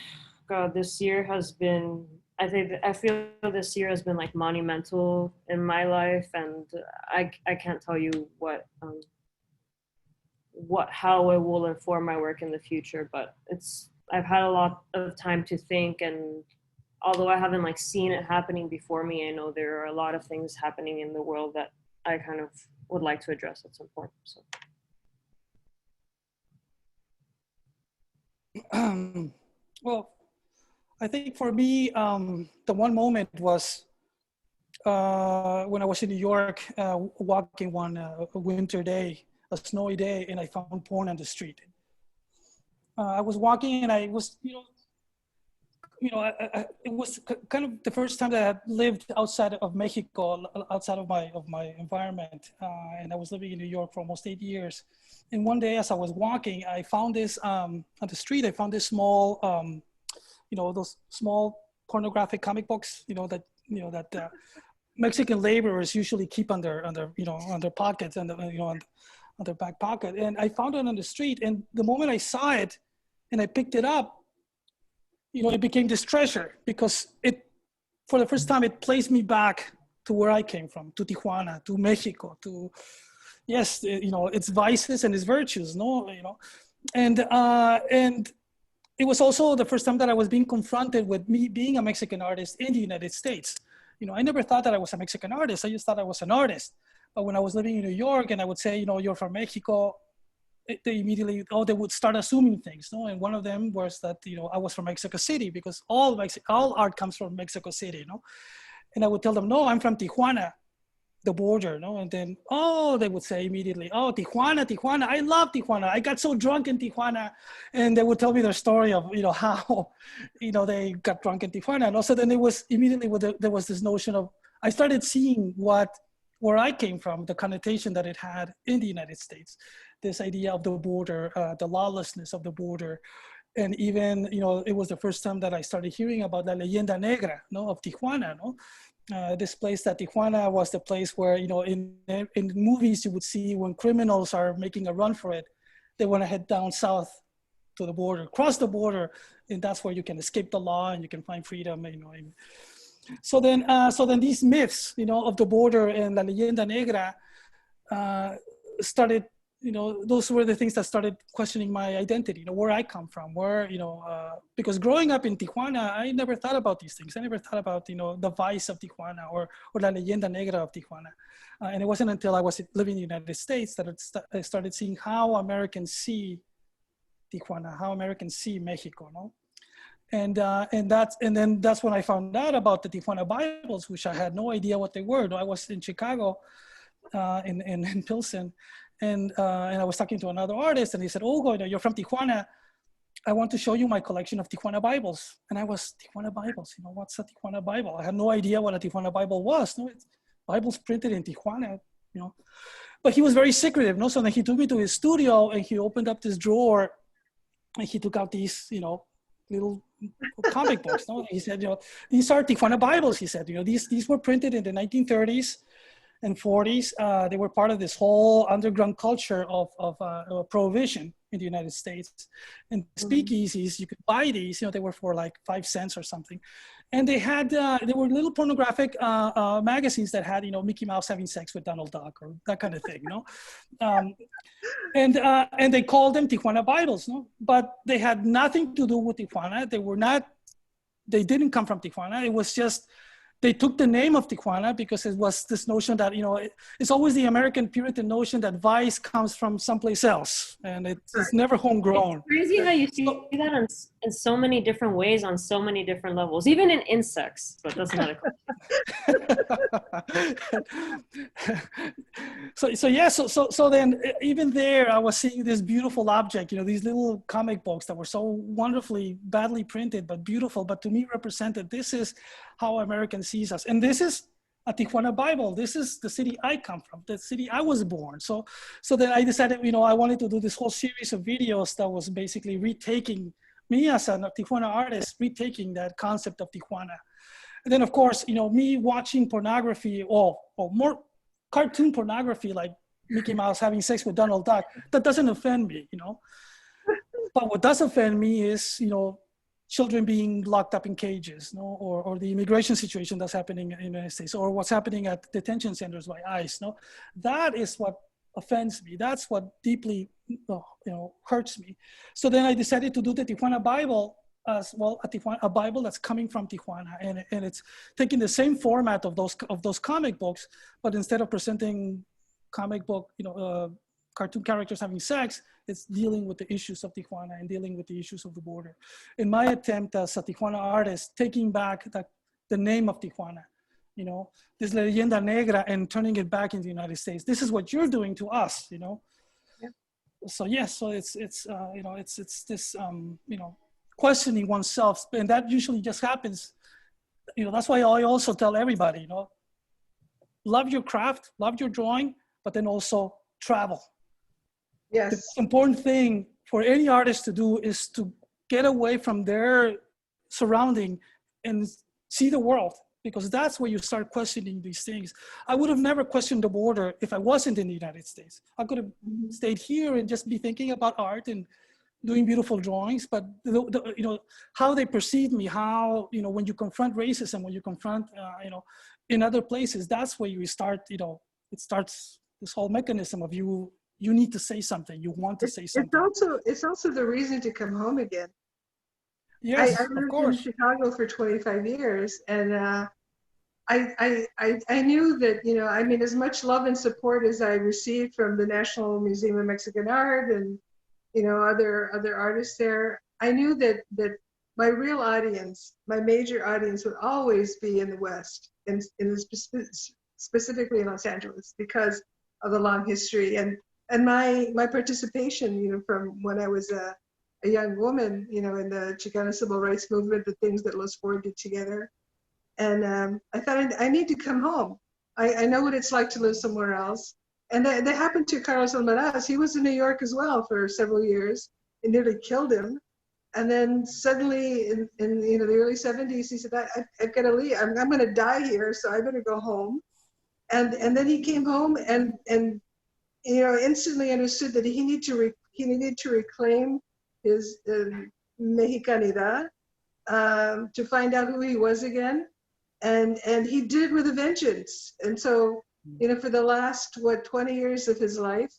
God, this year has been, I feel this year has been like monumental in my life, and I can't tell you how it will inform my work in the future, but I've had a lot of time to think, and although I haven't like seen it happening before me, I know there are a lot of things happening in the world that I kind of would like to address at some point. So. Well, I think for me, the one moment was when I was in New York, walking one winter day, a snowy day, and I found porn on the street. I was walking and I was, you know, it was kind of the first time that I had lived outside of Mexico, outside of my environment. And I was living in New York for almost 8 years. And one day as I was walking, I found this, on the street, I found this small, those small pornographic comic books, that Mexican laborers usually keep on their pockets and, on their back pocket. And I found it on the street. And the moment I saw it and I picked it up, it became this treasure because for the first time, it placed me back to where I came from, to Tijuana, to Mexico, to, yes, its vices and its virtues, and it was also the first time that I was being confronted with me being a Mexican artist in the United States. I never thought that I was a Mexican artist. I just thought I was an artist. But when I was living in New York and I would say, you're from Mexico, they immediately, they would start assuming things, and one of them was that, I was from Mexico City because all art comes from Mexico City, and I would tell them, no, I'm from Tijuana, the border, and then, they would say immediately, Tijuana, I love Tijuana. I got so drunk in Tijuana, and they would tell me their story of, how, they got drunk in Tijuana. And also then it was immediately, there was this notion of, I started seeing where I came from, the connotation that it had in the United States, this idea of the border, the lawlessness of the border. And even, it was the first time that I started hearing about La Leyenda Negra, of Tijuana, this place that Tijuana was the place where, in movies you would see when criminals are making a run for it, they want to head down south to the border, cross the border, and that's where you can escape the law and you can find freedom, So then these myths, of the border and La Leyenda Negra started, those were the things that started questioning my identity, where I come from, because growing up in Tijuana, I never thought about these things. I never thought about, the vice of Tijuana or La Leyenda Negra of Tijuana. And it wasn't until I was living in the United States that I started seeing how Americans see Tijuana, how Americans see Mexico, And then that's when I found out about the Tijuana Bibles, which I had no idea what they were. I was in Chicago, in Pilsen, and I was talking to another artist, and he said, "Oh, you're from Tijuana. I want to show you my collection of Tijuana Bibles." And I was, Tijuana Bibles, what's a Tijuana Bible? I had no idea what a Tijuana Bible was. It's Bibles printed in Tijuana, But he was very secretive, So then he took me to his studio, and he opened up this drawer, and he took out these, little comic books. He said, these are Tijuana Bibles. He said, these were printed in the 1930s and 40s. They were part of this whole underground culture of prohibition in the United States. And speakeasies, you could buy these. They were for like 5 cents or something. And they were little pornographic magazines that had, Mickey Mouse having sex with Donald Duck or that kind of thing, And they called them Tijuana Bibles, But they had nothing to do with Tijuana. They didn't come from Tijuana. It was just, they took the name of Tijuana because it was this notion that, it's always the American Puritan notion that vice comes from someplace else, and it's never homegrown. It's crazy how you see that in so many different ways on so many different levels, even in insects, but that's not a question. So then even there, I was seeing this beautiful object, these little comic books that were so wonderfully, badly printed, but beautiful, but to me represented, this is how Americans sees us. And this is a Tijuana Bible. This is the city I come from, the city I was born. So then I decided, I wanted to do this whole series of videos that was basically retaking me as a Tijuana artist, retaking that concept of Tijuana. And then of course, me watching pornography or more cartoon pornography, like Mickey Mouse having sex with Donald Duck, that doesn't offend me, But what does offend me is, children being locked up in cages, or the immigration situation that's happening in the United States, or what's happening at detention centers by ICE. That is what offends me. That's what deeply, hurts me. So then I decided to do the Tijuana Bible as well, a Bible that's coming from Tijuana, and it's taking the same format of those comic books, but instead of presenting comic book, cartoon characters having sex, it's dealing with the issues of Tijuana and dealing with the issues of the border. In my attempt as a Tijuana artist, taking back the name of Tijuana, this Leyenda Negra, and turning it back in the United States. This is what you're doing to us, Yeah. So yes, so it's this, questioning oneself. And that usually just happens. That's why I also tell everybody, love your craft, love your drawing, but then also travel. Yes. The most important thing for any artist to do is to get away from their surrounding and see the world, because that's where you start questioning these things. I would have never questioned the border if I wasn't in the United States. I could have stayed here and just be thinking about art and doing beautiful drawings, but how they perceive me, how, when you confront racism, when you confront, in other places, that's where you start, it starts this whole mechanism of you need to say something, you want to say something. It's also the reason to come home again. Yes, I of lived course. in Chicago for 25 years, and I knew that, as much love and support as I received from the National Museum of Mexican Art and, other artists there, I knew that my real audience, my major audience, would always be in the West, and specifically in Los Angeles, because of the long history and my participation, from when I was a young woman, in the Chicana civil rights movement, the things that Los Four did together. And I thought, I need to come home. I know what it's like to live somewhere else. And that happened to Carlos Almaraz. He was in New York as well for several years. It nearly killed him. And then suddenly in the early 70s, he said, I've got to leave. I'm going to die here, so I better go home. And then he came home and instantly understood that he needed to reclaim his Mexicanidad, to find out who he was again. And he did it with a vengeance. And so, for the last, 20 years of his life,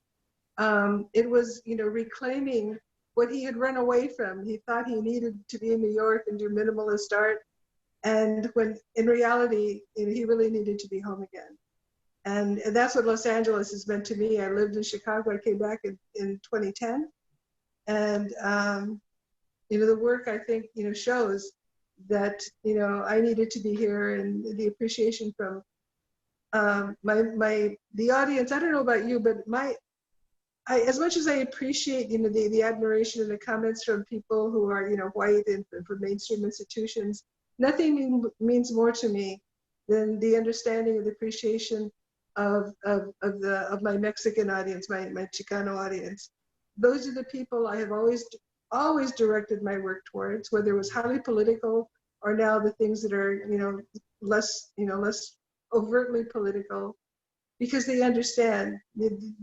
it was, reclaiming what he had run away from. He thought he needed to be in New York and do minimalist art. And when in reality, he really needed to be home again. And that's what Los Angeles has meant to me. I lived in Chicago. I came back in 2010. And, the work, I think, shows that, I needed to be here, and the appreciation from the audience. I don't know about you, but as much as I appreciate, the admiration and the comments from people who are, white and from mainstream institutions, nothing means more to me than the understanding and the appreciation of my Mexican audience, my Chicano audience. Those are the people I have always directed my work towards, whether it was highly political or now the things that are, less overtly political, because they understand,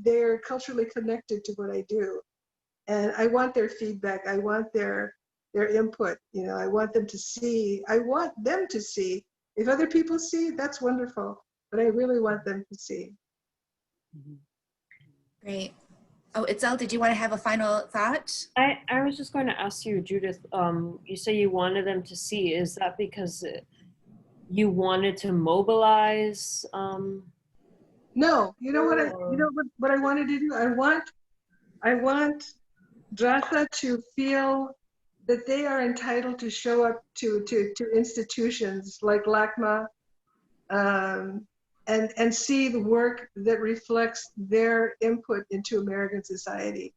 they're culturally connected to what I do. And I want their feedback. I want their input. I want them to see. If other people see, that's wonderful. But I really want them to see. Great. Oh, Itzel, did you want to have a final thought? I was just going to ask you, Judith, you say you wanted them to see. Is that because you wanted to mobilize? No, what I wanted to do? I want Raza to feel that they are entitled to show up to institutions like LACMA, and see the work that reflects their input into American society.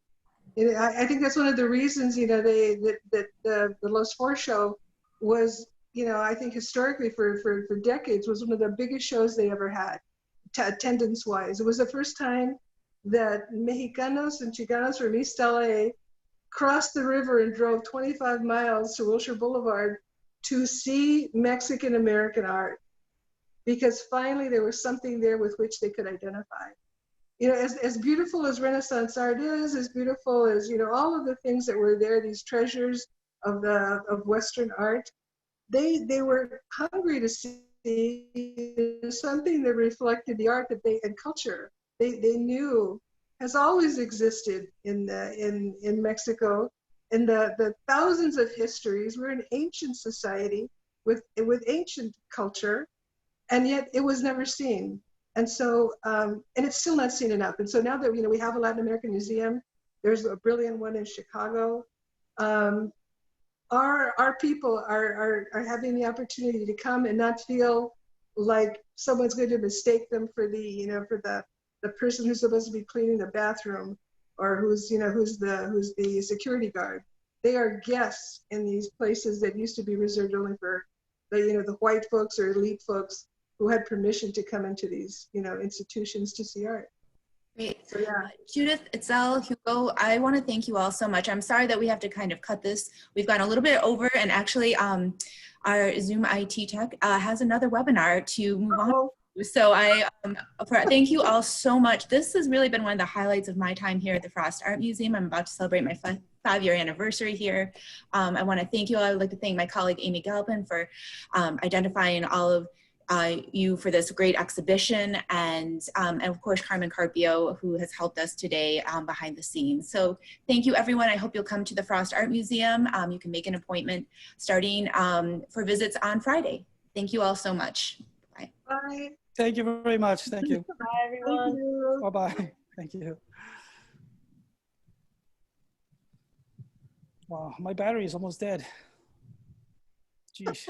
I think that's one of the reasons, that the Los Four show was, I think historically for decades was one of the biggest shows they ever had, attendance-wise. It was the first time that Mexicanos and Chicanos from East LA crossed the river and drove 25 miles to Wilshire Boulevard to see Mexican-American art, because finally there was something there with which they could identify. As beautiful as Renaissance art is, as beautiful as, all of the things that were there, these treasures of Western art, they were hungry to see something that reflected the art that and culture they knew has always existed in Mexico. In the thousands of histories, we're an ancient society with ancient culture, and yet it was never seen. And so, and it's still not seen enough. And so now that, we have a Latin American museum, there's a brilliant one in Chicago. Our people are having the opportunity to come and not feel like someone's going to mistake them for the person who's supposed to be cleaning the bathroom, or who's the security guard. they are guests in these places that used to be reserved only for the white folks or elite folks who had permission to come into these, institutions to see art. Great. So yeah. Judith, Itzel, Hugo, I want to thank you all so much. I'm sorry that we have to kind of cut this. We've gone a little bit over, and actually our Zoom IT tech has another webinar to move on. So thank you all so much. This has really been one of the highlights of my time here at the Frost Art Museum. I'm about to celebrate my 5-year anniversary here. I want to thank you all. I would like to thank my colleague Amy Galpin for identifying all of you for this great exhibition, and of course Carmen Carpio, who has helped us today behind the scenes. So thank you everyone. I hope you'll come to the Frost Art Museum. You can make an appointment starting for visits on Friday. Thank you all so much. Bye. Bye. Thank you very much. Thank you. Bye, everyone. Bye-bye. Thank you. Wow, my battery is almost dead. Jeez.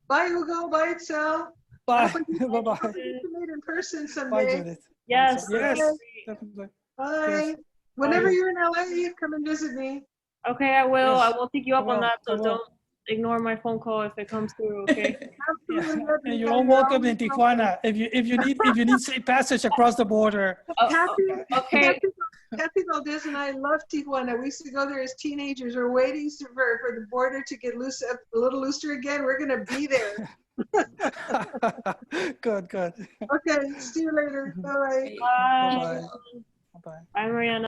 Bye, Hugo. Bye, Itzel. Bye. Bye-bye. Bye-bye. Meet in person Bye, someday. Judith. Yes. Yes, Okay. definitely. Bye. Yes. Whenever Bye. you're in LA, you come and visit me. Okay, I will. Yes, I will pick you up I on will, that, I so will. don't ignore my phone call if it comes through, okay? Absolutely. Yeah. And you're all welcome in Tijuana. If you need safe passage across the border. Okay. Kathy Valdez and I love Tijuana. We used to go there as teenagers. We're waiting for the border to get loose, a little looser again. We're going to be there. Good, good. Okay, see you later. Bye. Bye. Bye-bye. Bye-bye. Bye, Maryanna.